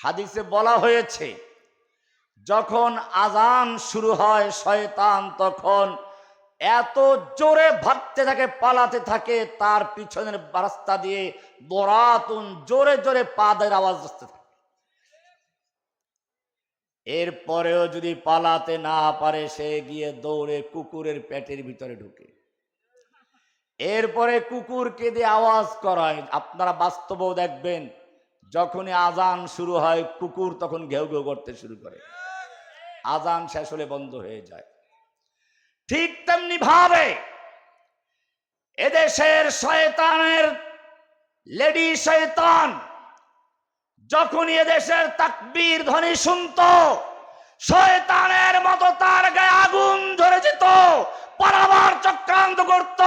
হাদিসে বলা হয়েছে যখন আজান শুরু হয় শয়তান তখন এত জোরে ভাগতে থাকে, পালাতে থাকে, তার পিছনের রাস্তা দিয়ে দরাতুন জোরে জোরে পাদের আওয়াজ আসতে থাকে। এরপরেও যদি পালাতে না পারে সে গিয়ে দৌড়ে কুকুরের পেটের ভিতরে ঢুকে, এরপরে কুকুরকে দিয়ে আওয়াজ করায়। আপনারা বাস্তবেও দেখবেন যখনই আজান শুরু হয় কুকুর তখন ঘেউ ঘেউ করতে শুরু করে, আজান শেষ হলে বন্ধ হয়ে যায়। ঠিক তেমনি ভাবে এদেশের শয়তানের লেডি শয়তান যখনই এদেশের তাকবীর ধ্বনি শুনতো শয়তানের মতো তার গায়ে আগুন ধরে যেত, পালাবার চক্রান্ত করত।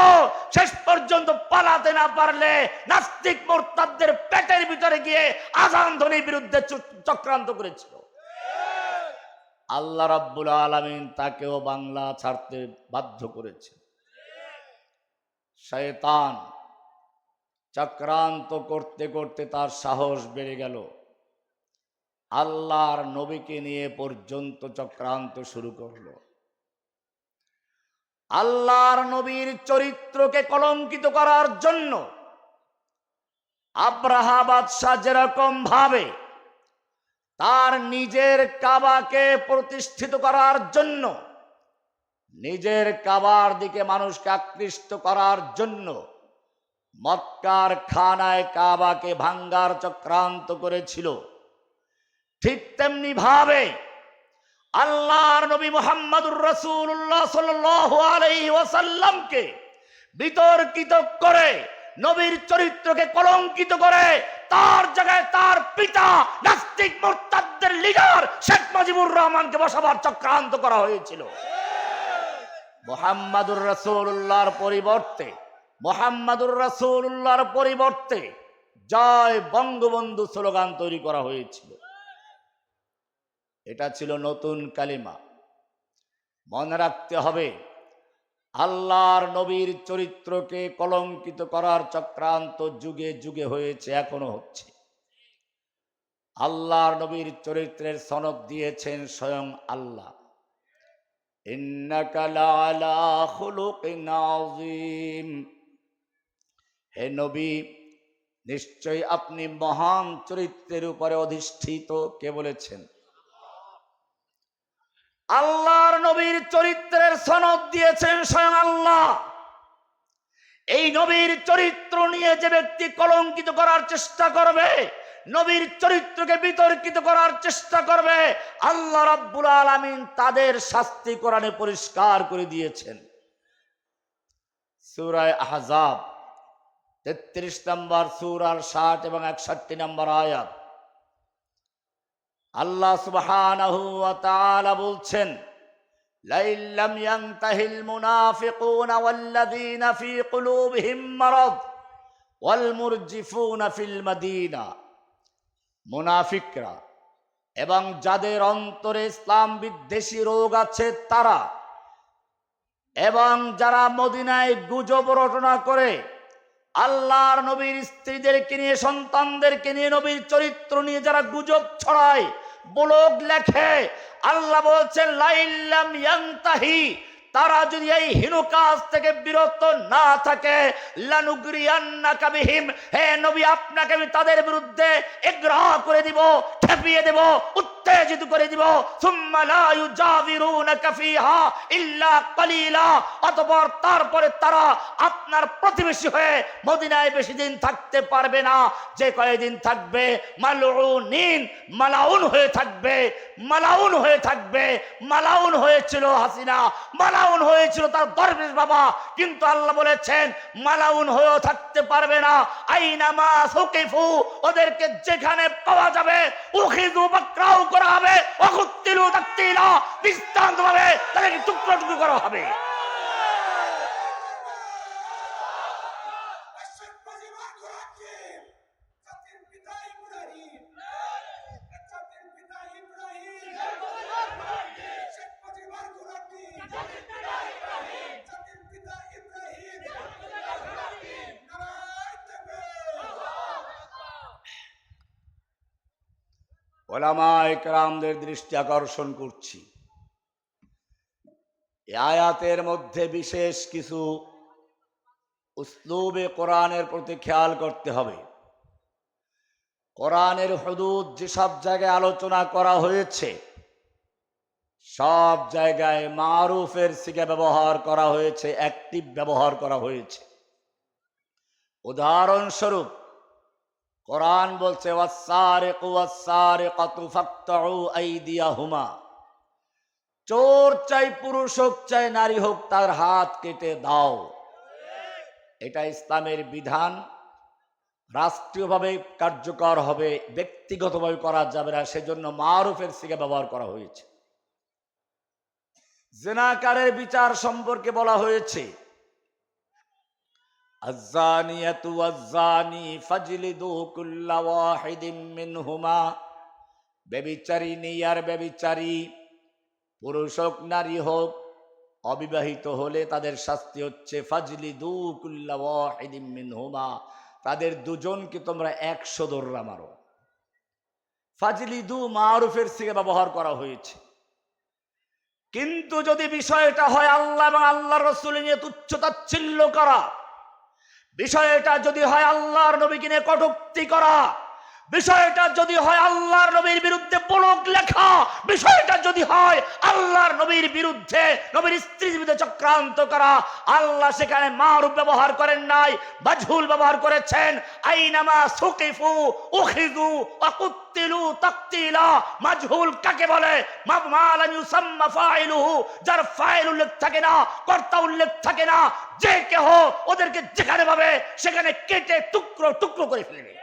শেষ পর্যন্ত পালাতে না পারলে নাস্তিক মুরতাদদের পেটের ভিতরে গিয়ে আজান ধ্বনির বিরুদ্ধে চক্রান্ত করেছিল। আল্লাহ রাব্বুল আলামিন তাকেও বাংলা ছাড়তে বাধ্য করেছে। শয়তান চক্রান্ত করতে করতে তার সাহস বেড়ে গেল, আল্লাহর নবীকে নিয়ে পর্যন্ত চক্রান্ত শুরু করলো। আল্লাহর নবীর চরিত্রকে কলঙ্কিত করার জন্য আব্রাহা বাদশাহ যেরকম ভাবে তার নিজের কাবাকে প্রতিষ্ঠিত করার জন্য, নিজের কাবার দিকে মানুষকে আকৃষ্ট করার জন্য মক্কার খানায় কাবাকে ভাঙ্গার চক্রান্ত করেছিল, ঠিক তেমনি ভাবে আল্লাহর নবী মুহাম্মদুর রাসূলুল্লাহ সাল্লাল্লাহু আলাইহি ওয়াসাল্লামকে বিতর্কিত করে, নবীর চরিত্রকে কলঙ্কিত করে তার জায়গায় তার পিতা নাস্তিক মুরতাদদের লিডার শেখ মুজিবুর রহমানকে বসাবার চক্রান্ত করা হয়েছিল। মুহাম্মদুর রাসূলুল্লাহর পরিবর্তে, মুহাম্মদুর রাসূলুল্লাহর পরিবর্তে জয় বঙ্গবন্ধু স্লোগান তৈরি করা হয়েছিল। এটা ছিল নতুন কালিমা। মনে রাখতে হবে আল্লাহর নবীর চরিত্রকে কলঙ্কিত করার চক্রান্ত যুগে যুগে হয়েছে, এখনো হচ্ছে। আল্লাহর নবীর চরিত্রের সনদ দিয়েছেন স্বয়ং আল্লাহ। ইন্নাকা লাআলা খুলুকিন আযীম, হে নবী নিশ্চয় আপনি মহান চরিত্রের উপরে অধিষ্ঠিত। কে বলেছেন? আল্লাহর নবীর চরিত্রের সনদ দিয়েছেন স্বয়ং আল্লাহ। এই নবীর চরিত্র নিয়ে যে ব্যক্তি কলঙ্কিত করার চেষ্টা করবে, নবীর চরিত্রকে বিতর্কিত করার চেষ্টা করবে, আল্লাহ রাব্বুল আলামিন তাদের শাস্তি কোরআনে পরিষ্কার করে দিয়েছেন। সূরা আহজাব 33 নম্বর সূরার 60 এবং 61 নম্বর আয়াত আল্লাহ সুবহানাহু ওয়া তাআলা বলছেন, লাইল্লাম ইয়ানতাহিল মুনাফিকুনা ওয়াল্লাযীনা ফী কুলুবিহিম মারাদ ওয়াল মুরজিফুনা ফিল মাদিনা, মুনাফিকরা এবং যাদের অন্তরে ইসলাম বিদ্বেষী রোগ আছে তারা, এবং যারা মদিনায় গুজব রটনা করে আল্লাহর নবীর স্ত্রীদেরকে নিয়ে, সন্তানদেরকে নিয়ে, নবীর চরিত্র নিয়ে যারা গুজব ছড়ায়, ব্লগ লেখে, আল্লাহ বলছেন লাইল্লাম ইয়ানতাহি, তারা যদি এই হীন কাজ থেকে বিরত না থাকে, লানুগরিয়ান্নাকা বিহিম, হে নবী আপনাকে আমি তাদের বিরুদ্ধে ইগরা করে দিব, খেপিয়ে দেব, উত্তেজিত করে দিব। সুম্মা লা ইউজাবিরুনাকা ফিহা ইল্লা কালিলা, অতঃপর তারপরে তারা আপনার প্রতিবেশী হয়ে মদিনায় বেশি দিন থাকতে পারবে না। যে কয়েকদিন থাকবে মালউনিন, মালাউন হয়ে থাকবে, মালাউন হয়ে থাকবে। মালাউন হয়েছিল হাসিনা, মালাউন হয়েছিল তার দরবেশ বাবা, কিন্তু আল্লাহ বলেছেন মালাউন হয়েও থাকতে পারবে না। আইনামা সুকিফু, ওদেরকে যেখানে পাওয়া যাবে উখিযু বাকরাউ করা হবে, ওয়াকুতিলু তাকতিলা, দৃষ্টান্তভাবে তাদেরকে টুকরো টুকরো করা হবে। ওলামায়ে কেরামদের দৃষ্টি আকর্ষণ করছি, এই আয়াতের মধ্যে বিশেষ কিছু উসলুবে কোরআনের প্রতি খেয়াল করতে হবে। কোরআনের হুদুদ যেসব জায়গায় আলোচনা করা হয়েছে সব জায়গায় মারুফের সিগা ব্যবহার করা হয়েছে, অ্যাক্টিভ ব্যবহার করা হয়েছে। উদাহরণস্বরূপ কোরআন বলছে ওয়াস-সারিকু ওয়াস-সারিকাতু ফাকতাউ আইদিয়াহুমা, চোর চাই পুরুষ হোক চাই নারী হোক তার হাত কেটে দাও। এটা ইসলামের বিধান, রাষ্ট্রীয়ভাবে কার্যকর হবে, ব্যক্তিগতভাবে করা যাবে না, সেজন্য মারুফের সিগা ব্যবহার করা হয়েছে। জিনাকারের বিচার সম্পর্কে বলা হয়েছে আয-যানিয়াতু ওয়াজ-যানি ফাজলিদু কুল্লা ওয়াহিদিম মিনহুমা, ব্যভিচারিণী আর ব্যভিচারী পুরুষ হোক নারী হোক অবিবাহিত হলে তাদের শাস্তি হচ্ছে ফাজলিদু কুল্লা ওয়াহিদিম মিনহুমা, তাদের দুজনকে তোমরা 100 দৌড়া মারো। ফাজলিদু মারুফের সিগা ব্যবহার করা হয়েছে। কিন্তু যদি বিষয়টা হয় আল্লাহ এবং আল্লাহর রাসূল নিয়ে তুচ্ছ-তাচ্ছিল্য করা, বিষয়টা যদি হয় আল্লাহর নবীকে নিয়ে কটূক্তি করা, বিষয়টা যদি হয় আল্লাহর নবীর বিরুদ্ধে বলক লেখা, বিষয়টা যদি হয় আল্লাহর নবীর বিরুদ্ধে, নবীর স্ত্রীর বিরুদ্ধে চক্রান্ত করা, আল্লাহ সেখানে মারুফ ব্যবহার করেন নাই, মাজহুল ব্যবহার করেছেন। আইনামা সুকিফু উখিযু ওয়া কুতিলু তাকতিলা। মাজহুল কাকে বলে? মা লা ইউসাম্মা ফাইলুহু, যার ফাইল উল্লেখ থাকে না, কর্তা উল্লেখ থাকে না, যে কেহ ওদেরকে যেখানে পাবে সেখানে কেটে টুকরো টুকরো করে ফেলবে।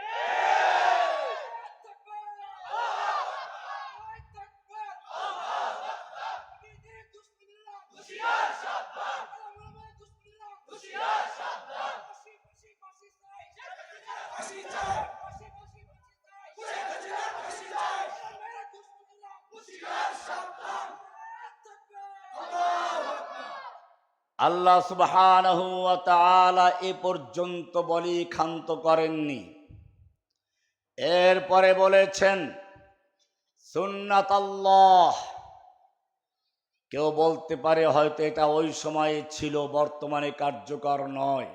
আল্লাহ সুবহানাহু ওয়া তাআলা এ পর্যন্ত বলি ক্ষান্ত করেননি, এরপরে বলেছেন সুন্নাতাল্লাহ। কেউ বলতে পারে হয়তো এটা ওই সময়ে ছিল, বর্তমানে কার্যকর নয়।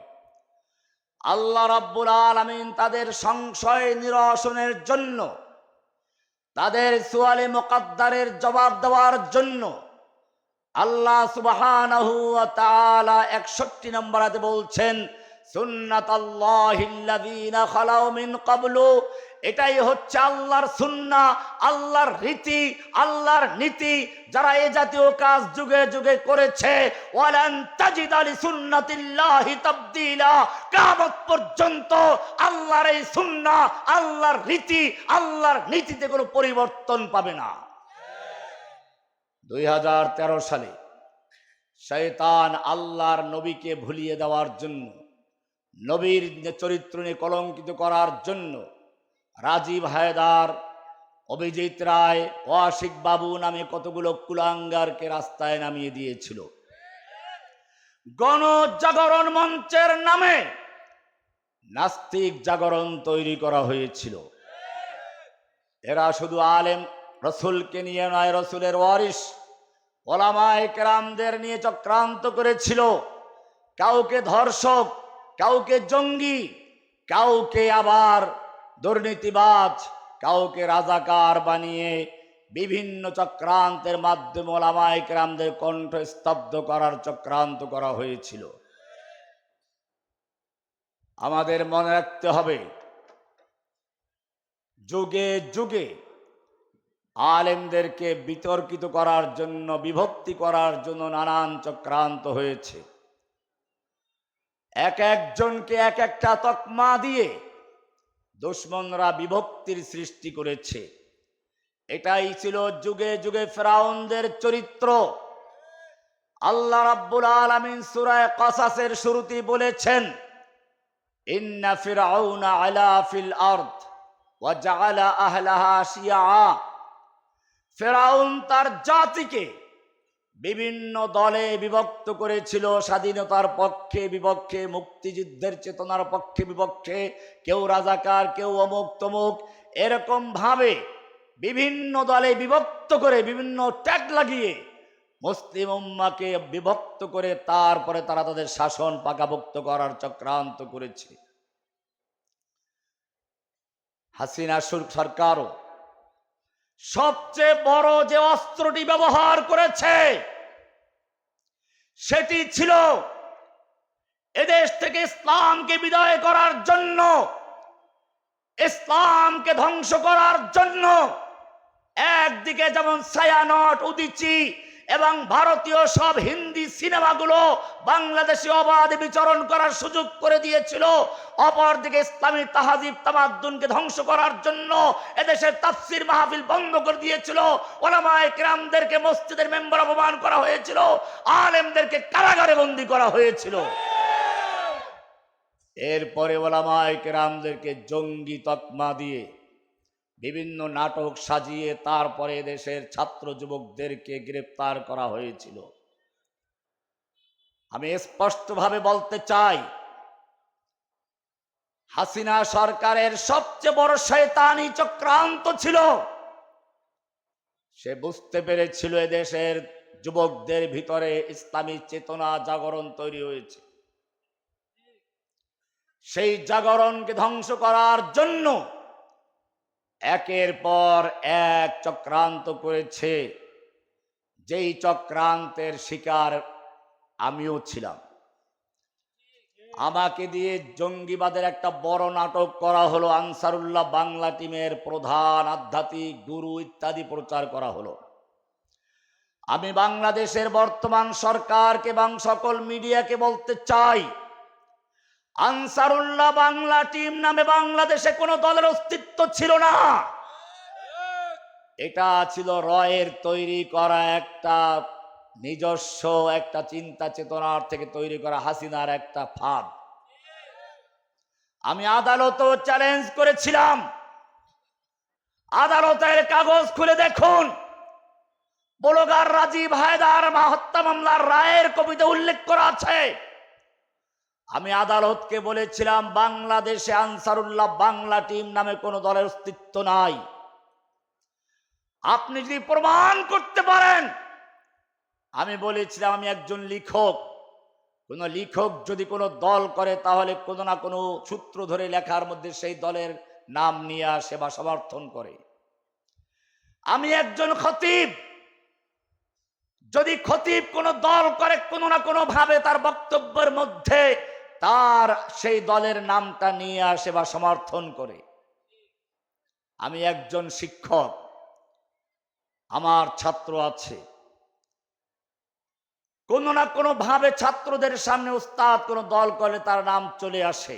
আল্লাহ রাব্বুল আলামিন তাদের সংশয় নিরসনের জন্য, তাদের সুয়ালে মুকাদ্দারের জবাব দেওয়ার জন্য আল্লাহ সুবহানাহু ওয়া তাআলা 61 নম্বর আয়াতে বলছেন সুন্নাতাল্লাহিল্লাযীনা খালাউ মিন ক্বাবলু, এটাই হচ্ছে আল্লাহর সুন্নাহ, আল্লাহর রীতি, আল্লাহর নীতি, যারা এই জাতীয় কাজ যুগে যুগে করেছে। ওয়ালান তাজিদা লিসুন্নাতিল্লাহি তাবদীলা, কিয়ামত পর্যন্ত আল্লাহর এই সুন্নাহ, আল্লাহর রীতি, আল্লাহর নীতিতে কোনো পরিবর্তন পাবে না। 2013 সালে শয়তান আল্লাহর নবীকে ভুলিয়ে দেওয়ার জন্য, নবীর চরিত্র নিয়ে কলঙ্কিত করার জন্য রাজীব হায়দার, অভিজিৎ রায়, ওয়াসিক বাবু নামে কতগুলো কুলাঙ্গারকে রাস্তায় নামিয়ে দিয়েছিল। গণজাগরণ মঞ্চের নামে নাস্তিক জাগরণ তৈরি করা হয়েছিল। এরা শুধু আলেম রসুলকে নিয়ে নয়, রসুলের ওয়ারিস ওলামায়ে কেরামদের নিয়ে চক্রান্ত করেছিল। কাউকে ধর্ষক, কাউকে জঙ্গি, কাউকে আবার দুর্নীতিবাজ, কাউকে রাজাকার বানিয়ে বিভিন্ন চক্রান্তের মাধ্যমে ওলামায়ে কেরামদের কণ্ঠ স্তব্ধ করার চক্রান্ত করা হয়েছিল। আমাদের মনে রাখতে হবে, যুগে যুগে আলেমদেরকে বিতর্কিত করার জন্য, বিভক্তি করার জন্য নানান চক্রান্ত হয়েছে। এক একজনকে এক একটা তকমা দিয়ে দুশমনরা বিভক্তির সৃষ্টি করেছে। এটাই ছিল যুগে যুগে ফিরআউনদের চরিত্র। আল্লাহ রাব্বুল আলামিন সূরা কাসাসের শুরুতেই বলেছেন ইন্না ফিরআউনা আলা ফিল আরদ ওয়া জাআলা আহলাহা শিয়া। ফিরআউন তার জাতিকে বিভিন্ন দলে বিভক্ত করেছিল, স্বাধীনতার পক্ষে বিপক্ষে, মুক্তিযুদ্ধের চেতনার পক্ষে বিপক্ষে, কেউ রাজাকার, কেউ অমুক তমুক, এরকম ভাবে বিভিন্ন দলে বিভক্ত করে, বিভিন্ন ট্যাগ লাগিয়ে মুসলিম উম্মাকে বিভক্ত করে তারপরে তারা তাদের শাসন পাকাভুক্ত করার চক্রান্ত করেছে। হাসিনা সরকারও সবচেয়ে বড় যে অস্ত্রটি ব্যবহার করেছে সেটি ছিল এদেশ থেকে ইসলামকে বিদায় করার জন্য, ইসলামকে ধ্বংস করার জন্য। একদিকে যেমন ছায়ানট, উদীচী এবং ভারতীয় সব হিন্দি সিনেমাগুলো বাংলাদেশে অবাধে বিচরণ করার সুযোগ করে দিয়েছিল, অপরদিকে ইসলামী তাহাজিব তামাদ্দুনকে ধ্বংস করার জন্য এদেশের তাফসির মাহফিল বন্ধ করে দিয়েছিল, ওলামায়ে কেরামদেরকে মসজিদের মেম্বার অপমান করা হয়েছিল, আলেমদেরকে কারাগারে বন্দী করা হয়েছিল। এরপরে ওলামায়ে কেরামদেরকে জঙ্গি তকমা দিয়ে বিভিন্ন নাটক সাজিয়ে তারপরে দেশের ছাত্র যুবকদেরকে গ্রেফতার করা হয়েছিল। আমি স্পষ্টভাবে বলতে চাই, হাসিনা সরকারের সবচেয়ে বড় শয়তানি চক্রান্ত ছিল, সে বুঝতে পেরেছিল এদেশের যুবকদের ভিতরে ইসলামী চেতনা জাগরণ তৈরি হয়েছে। সেই জাগরণকে ধ্বংস করার জন্য একের পর এক চক্রান্ত করেছে, যেই চক্রান্তের শিকার আমিও ছিলাম। আমাকে দিয়ে জঙ্গিবাদের একটা বড় নাটক করা হলো, আনসারুল্লাহ বাংলা টিমের প্রধান, আধ্যাত্মিক গুরু ইত্যাদি প্রচার করা হলো। আমি বাংলাদেশের বর্তমান সরকারকে এবং সকল মিডিয়াকে বলতে চাই, আনসারুল্লাহ বাংলা টিম নামে বাংলাদেশে কোন দলের অস্তিত্ব ছিল না। এটা ছিল রয়ের তৈরি করা একটা নিজস্ব একটা চিন্তা চেতনার থেকে তৈরি করা হাসিনার একটা ফাঁদ। আমি আদালতও চ্যালেঞ্জ করেছিলাম, আদালতের কাগজ খুলে দেখুন, ব্লগার রাজীব হায়দার হত্যা মামলার রায়ের কবিতে উল্লেখ করা আছে। আমি আদালতকে বলেছিলাম বাংলাদেশে আনসারুল্লাহ বাংলা টিম নামে কোনো দলের অস্তিত্ব নাই। আপনি যদি প্রমাণ করতে পারেন, আমি বলেছিলাম আমি একজন লেখক, কোন লেখক যদি কোনো দল করে তাহলে কোনো না কোনো সূত্র ধরে লেখার মধ্যে সেই দলের নাম নিয়ে আসে বা সমর্থন করে। আমি একজন খতিব, যদি খতিব কোনো দল করে কোনো না কোনো ভাবে তার বক্তব্যের মধ্যে তার সেই দলের নামটা নিয়ে আসে বা সমর্থন করে। আমি একজন শিক্ষক, আমার ছাত্র আছে, কোনো না কোনো ভাবে ছাত্রদের সামনে উস্তাদ কোন দল করে তার নাম চলে আসে।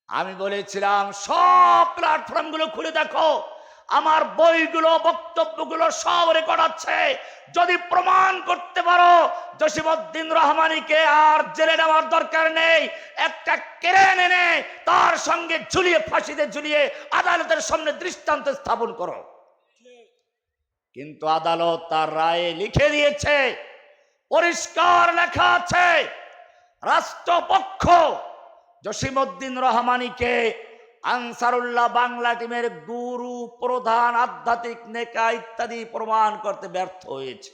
আমি বলেছিলাম সব প্ল্যাটফর্ম গুলো খুলে দেখো, আমার বইগুলো বক্তব্যগুলো সব রেকর্ড আছে। যদি প্রমাণ করতে পারো জসিমউদ্দিন রহমানীকে আর জেলে নেওয়ার দরকার নেই, একটা ক্রেন এনে তার সঙ্গে ঝুলিয়ে ফাঁসিতে ঝুলিয়ে আদালতের সামনে দৃষ্টান্ত স্থাপন করো। কিন্তু আদালত তার রায়ে লিখে দিয়েছে, পরিষ্কার লেখা আছে, রাষ্ট্রপক্ষ জসিমউদ্দিন রহমানীকে আনসারুল্লাহ বাংলা টিমের গুরু, প্রধান, আধ্যাত্মিক নেতা ইত্যাদি প্রমাণ করতে ব্যর্থ হয়েছে।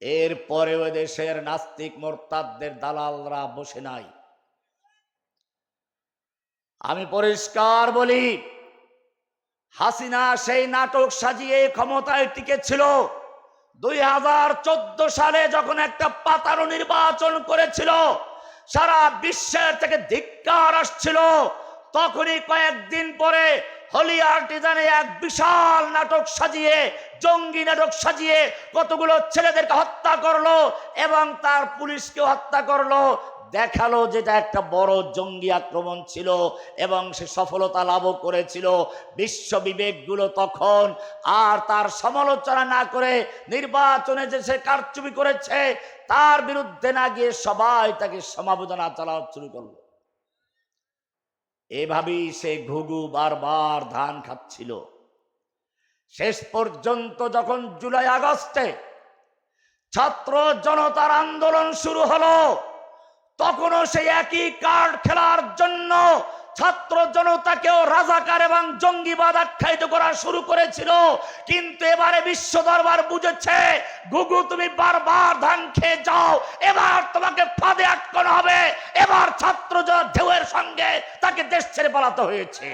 এরপরেও দেশের নাস্তিক মোরতাদদের দালালরা বসে নাই। আমি পরিষ্কার বলি, হাসিনা সেই নাটক সাজিয়ে ক্ষমতায় টিকেছিল। 2014 সালে যখন একটা পাতানো নির্বাচন করেছিল, সারা বিশ্বের থেকে ধিক্কার আসছিল, তখনই কয়েকদিন পরে হলি আর্টিজানে এক বিশাল নাটক সাজিয়ে, জঙ্গি নাটক সাজিয়ে কতগুলো ছেলেদেরকে হত্যা করলো এবং তার পুলিশকে হত্যা করলো। দেখালো যেটা একটা বড় জঙ্গি আক্রমণ ছিল এবং সে সফলতা লাভও করেছিল। বিশ্ব বিবেকগুলো তখন আর তার সমালোচনা না করে নির্বাচনে যে সে কারচুপি করেছে তার বিরুদ্ধে না গিয়ে সবাই তাকে সমালোচনা চালানো শুরু করলো। এভাবেই সে ঘুঘু বারবার ধান খাচ্ছিল। শেষ পর্যন্ত যখন জুলাই আগস্টে ছাত্র জনতার আন্দোলন শুরু হলো, তখনও সেই একই কার্ড খেলার জন্য ছাত্র জনতাকেও রাজাকার এবং জঙ্গিবাদ আখ্যায়িত করা শুরু করেছিল। কিন্তু এবারে বিশ্ব দরবার বুঝেছে, গুগু তুমি বারবার ধান খেয়ে যাও, এবার তোমাকে ফাঁদে আটকানো হবে। এবার ছাত্র ঢেউয়ের সঙ্গে তাকে দেশ ছেড়ে পালাতে হয়েছে।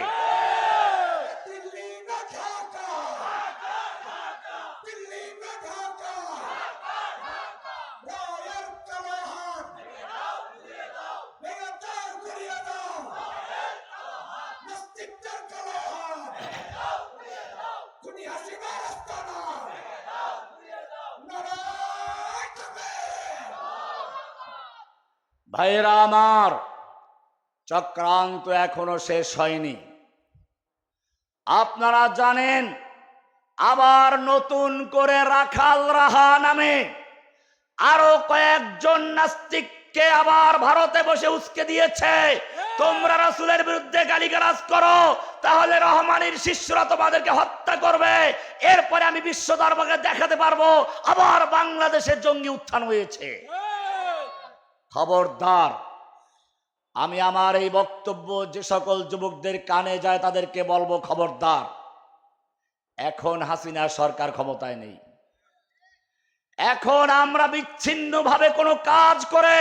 ভাইরা আমার, চক্রান্ত এখনো শেষ হয়নি। আপনারা জানেন, আবার নতুন করে রাখাল রাহা নামে আরো কয়েকজন নাস্তিককে আবার ভারতে বসে উস্কে দিয়েছে, তোমরা রাসূলের বিরুদ্ধে গালিগালাজ করো, তাহলে রহমানির শিষ্যরা তোমাদেরকে হত্যা করবে। এরপরে আমি বিশ্ব দরবারে দেখাতে পারবো আবার বাংলাদেশে জঙ্গি উত্থান হয়েছে। খবরদার, আমি আমার এই বক্তব্য যে সকল যুবকদের কানে যায় তাদেরকে বলবো, খবরদার, এখন হাসিনা সরকার ক্ষমতায় নেই। এখন আমরা বিচ্ছিন্নভাবে কোনো কাজ করে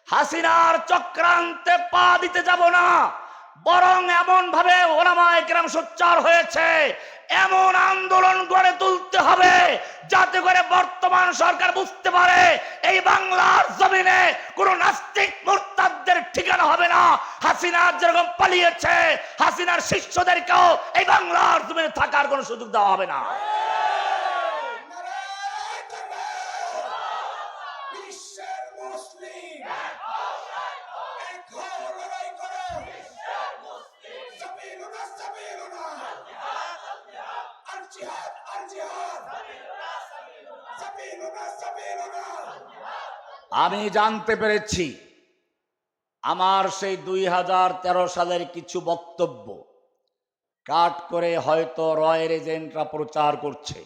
হাসিনার চক্রান্তে পা দিতে যাব না, বরং এমন ভাবে ওলামায়ে কেরাম সোচ্চার হয়েছে, এমন আন্দোলন গড়ে তুলতে হবে যাতে করে বর্তমান সরকার বুঝতে পারে এই বাংলার জমিনে কোন নাস্তিক মুরতাদদের ঠিকানা হবে না। হাসিনা যেরকম পালিয়েছে, হাসিনার শিষ্যদেরকেও এই বাংলার জমিনে থাকার কোনো সুযোগ দেওয়া হবে না। আমি জানতে পেরেছি আমার সেই 2013 সালের কিছু বক্তব্য কাট করে হয়তো রয়ের এজেন্টরা প্রচার করছে।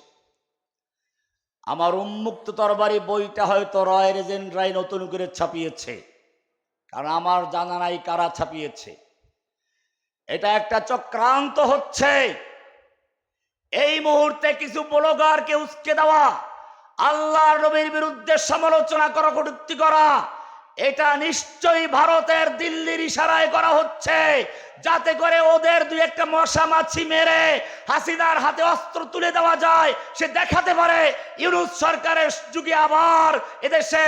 আমার উন্মুক্ত তরবারি বইটা হয়তো রয়ের এজেন্টরাই নতুন করে ছাপিয়েছে, কারণ আমার জানা নাই কারা ছাপিয়েছে। এটা একটা চক্রান্ত হচ্ছে। এই মুহূর্তে কিছু ব্লগারকে উস্কে দেওয়া, আল্লাহর নবীর বিরুদ্ধে সমালোচনা করা, কটূক্তি করা, এটা নিশ্চয়ই ভারতের দিল্লির ইশারায় করা হচ্ছে, যাতে করে ওদের দুই একটা মশা মাছি মেরে হাসিনার হাতে অস্ত্র তুলে দেওয়া যায়। সে দেখাতে পারে ইউনূস সরকারের যুগে আবার এদেশে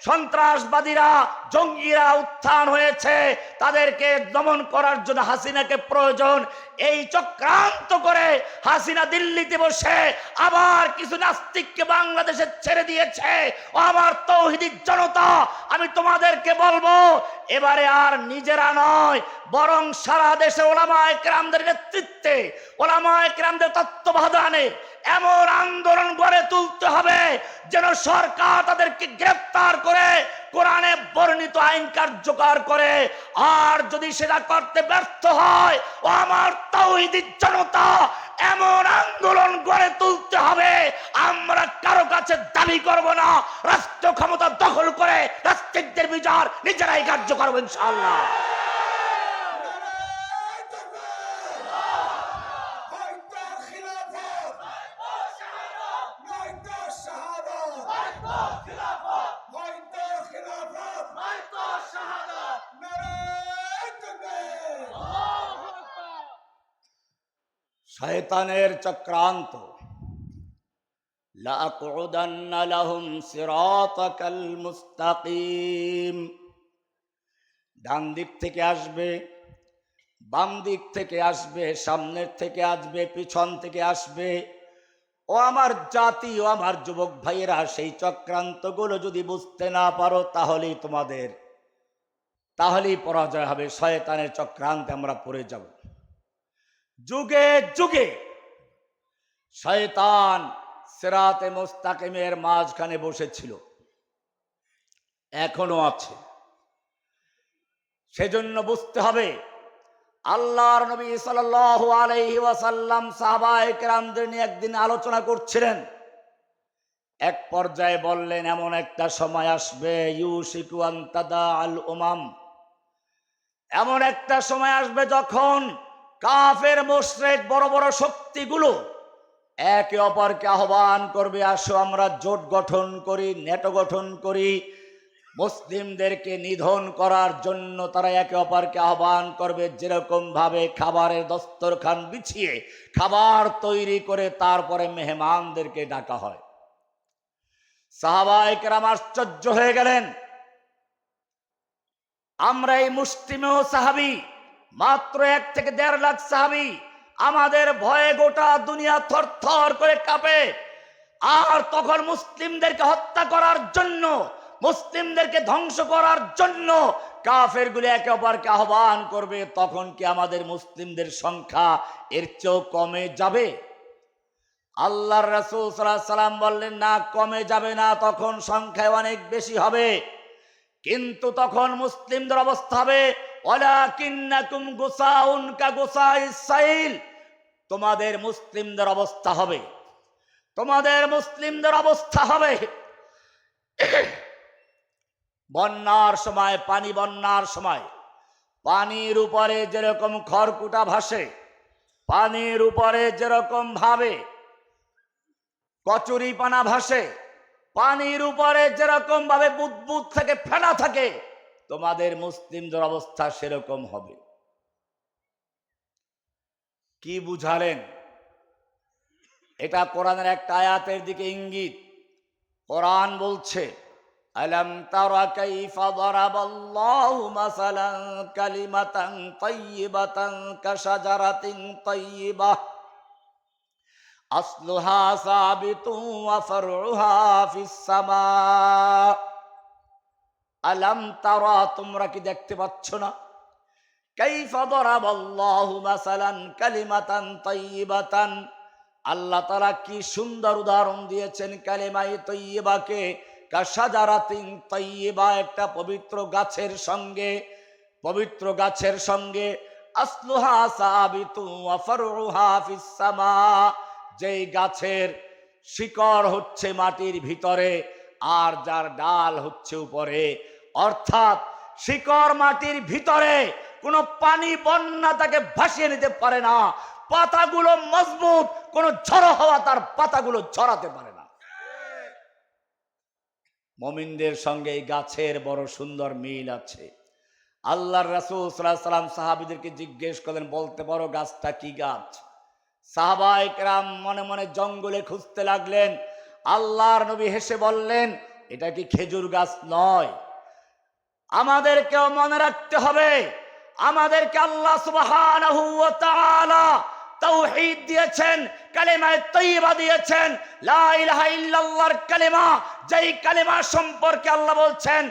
সন্ত্রাসবাদীরা, জঙ্গিরা উত্থান হয়েছে, তাদেরকে দমন করার জন্য হাসিনাকে প্রয়োজন। এই চক্রান্ত করে হাসিনা দিল্লিতে বসে আবার কিছু নাস্তিককে বাংলাদেশে ছেড়ে দিয়েছে। ও আমার তৌহিদি জনতা, আমি তোমাদেরকে বলবো, এবারে আর নিজেরা নয়, বরং সারা দেশে ওলামায়ে কেরামদের নেতৃত্বে, ওলামায়ে কেরামদের তত্ত্বাবধানে এমন আন্দোলন গড়ে তুলতে হবে যেন সরকার তাদেরকে গ্রেফতার করে কোরআনে বর্ণিত আইন কার্যকর করে। আর যদি সেটা করতে ব্যর্থ হয়, ও আমার তাওহীদি জনতা, এমন আন্দোলন গড়ে তুলতে হবে, আমরা কারো কাছে দাবি করব না রাষ্ট্র ক্ষমতা দখল করে রাষ্ট্রদের বিচার নিজেরাই কার্য করব ইনশাআল্লাহ। শয়তানের চক্রান্ত, লাআকুদান্না লাহুম সিরাতাকাল মুস্তাকিম, ডান দিক থেকে আসবে, বাম দিক থেকে আসবে, সামনের থেকে আসবে, পিছন থেকে আসবে। ও আমার জাতি, ও আমার যুবক ভাইয়েরা, সেই চক্রান্তগুলো যদি বুঝতে না পারো তাহলেই পরাজয় হবে। শয়তানের চক্রান্তে আমরা পড়ে যাব। যুগে যুগে শয়তান সিরাতে মুস্তাকিমের মাঝখানে বসেছিল, এখনো আছে। সেজন্য বুঝতে হবে, আল্লাহর নবী সাল্লাল্লাহু আলাইহি ওয়াসাল্লাম সাহাবায়ে কেরামদের নিয়ে একদিন আলোচনা করছিলেন। এক পর্যায়ে বললেন, এমন একটা সময় আসবে, ইউশিকু আন তাদা আল উমাম, এমন একটা সময় আসবে যখন কাফের মুশরিক বড় বড় শক্তিগুলো একে অপরকে আহ্বান করবে, আসো আমরা জোট গঠন করি, নেটো গঠন করি। মুসলিমদেরকে নিধন করার জন্য তারা একে অপরকে আহ্বান করবে, যেরকম ভাবে খাবারের দস্তরখান বিছিয়ে খাবার তৈরি করে তারপরে মেহমানদেরকে ডাকা হয়। সাহাবায়ে কেরাম আশ্চর্য হয়ে গেলেন। আমরা এই মুসলিমেও সাহাবী, মাত্র 1 থেকে 1.5 লাখ সাহাবী, আমাদের ভয়ে গোটা দুনিয়া থরথর করে কাঁপে। আর তখন মুসলিমদেরকে হত্যা করার জন্য, মুসলিমদেরকে ধ্বংস করার জন্য কাফেরগুলো একে অপরকে আহ্বান করবে, তখন কি আমাদের মুসলিমদের সংখ্যা এর চেয়েও কমে যাবে? আল্লাহর রাসূল সাল্লাল্লাহু আলাইহি সাল্লাম বললেন, না, কমে যাবে না, তখন সংখ্যায় অনেক বেশি হবে। কিন্তু তখন মুসলিমদের অবস্থা হবে ওয়ালাকিন্নাকুম গুসাউন কা গুসাইস সাইল। তোমাদের মুসলিমদের অবস্থা হবে, তোমাদের মুসলিমদের অবস্থা হবে বন্যার সময়, বন্যার সময় পানির উপরে যেরকম খড়কুটা ভাসে, পানির উপরে যেরকম ভাবে কচুরি পানা ভাসে, পানির উপরে যেরকম ভাবে বুদবুদ থেকে ফেনা থাকে, তোমাদের মুসলিমদের অবস্থা সেরকম হবে। কি বুঝালেন? এটা কোরআনের একটা আয়াতের দিকে ইঙ্গিত। কোরআন বলছে, আলাম তারা কাইফা দারাবাল্লাহু মাসালান কালিমাতান তাইয়িবাতান কাশাজারাতিন তাইয়িবাহ আসলুহা সাবিতুন ওয়া ফারউহা ফিস সামা। আলাম তারা, তোমরা কি দেখতে পাচ্ছ না? কাইফা দারাবাল্লাহু মাসালান কালিমাতান তাইয়িবাতান, আল্লাহ তাআলা কি সুন্দর উদাহরণ দিয়েছেন কালিমায়ে তাইয়িবাকে, কাশাজারাতিন তাইয়িবা, একটা পবিত্র গাছের সঙ্গে, পবিত্র গাছের সঙ্গে, আসলুহা সাবিতুন ওয়া ফারউহা ফিস সামা, যেই গাছের শিকড় হচ্ছে মাটির ভিতরে আর যার ডাল হচ্ছে উপরে। অর্থাৎ শিকড় মাটির ভিতরে, কোনো পানি বন্যা তাকে ভাসিয়ে নিতে পারে না, পাতাগুলো মজবুত, কোন ঝড়ো হাওয়া তার পাতাগুলো ঝরাতে পারে না। মুমিনদের সঙ্গে এই গাছের বড় সুন্দর মিল আছে। আল্লাহর রাসূল সাল্লাল্লাহু আলাইহি সাল্লাম সাহাবীদেরকে জিজ্ঞেস করলেন, বলতে পারো গাছটা কি গাছ? সাহাবায়ে কেরাম মনে মনে জঙ্গলে খুঁজতে লাগলেন। আল্লাহর নবী হেসে বললেন, এটা কি খেজুর গাছ নয়? আমাদেরকেও মনে রাখতে হবে, আমাদেরকে আল্লাহ সুবহানাহু ওয়া তাআলা তাওহীদ দিয়েছেন, কালেমায়ে তাইয়্যিবা দিয়েছেন, লা ইলাহা ইল্লাল্লাহর কালেমা, যেই কালেমা সম্পর্কে আল্লাহ বলছেন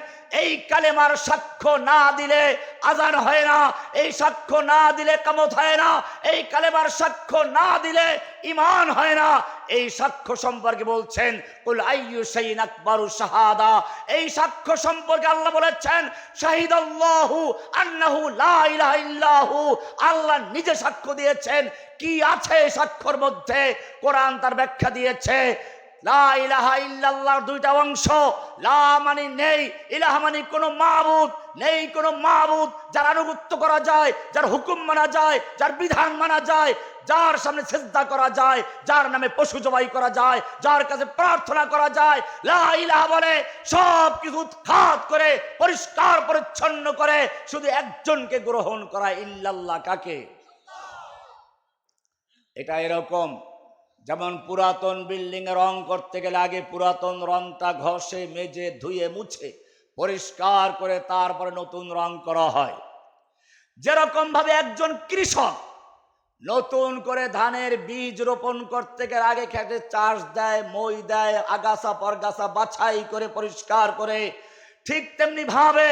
এই কালেমার সাক্ষ্য না দিলে আযান হয় না, এই সাক্ষ্য না দিলে কিয়ামত হয় না, এই কালেমার সাক্ষ্য না দিলে ঈমান হয় না। এই সাক্ষ্য সম্পর্কে বলছেন কুল আইয়ু শাইইন আকবারু শাহাদা, এই সাক্ষ্য সম্পর্কে আল্লাহ বলেছেন শাহিদাল্লাহু আন্নাহু লা ইলাহা ইল্লাহু, আল্লাহ নিজে সাক্ষ্য দিয়েছেন। কি আছে সাক্ষ্যর মধ্যে? কোরআন তার ব্যাখ্যা দিয়েছে। লা ইলাহা ইল্লাল্লাহর দুইটা অংশ, লা মানে নেই, ইলাহা মানে কোনো মাবুদ নেই, কোনো মাবুদ যার আনুগত্য করা যায়, যার হুকুম মানা যায়, যার বিধান মানা যায়, যার সামনে সিজদা করা যায়, যার নামে পশু জবাই করা যায়, যার কাছে প্রার্থনা করা যায়। লা ইলাহা বলে সব কিছু উৎখাত করে পরিষ্কার পরিচ্ছন্ন করে শুধু একজনকে গ্রহণ করা। ইল্লাল্লাহ কাকে? এটা এরকম যেমন পুরাতন বিল্ডিং এ রং করতে গেলে আগে পুরাতন রংটা ঘষে মেজে ধুয়ে মুছে পরিষ্কার করে তারপরে নতুন রং করা হয়। যেরকম ভাবে একজন কৃষক নতুন করে ধানের বীজ রোপণ করতে গেলে আগে খেতে চাষ দেয়, মই দেয়, আগাছা পরগাছা বাছাই করে পরিষ্কার করে, ঠিক তেমনি ভাবে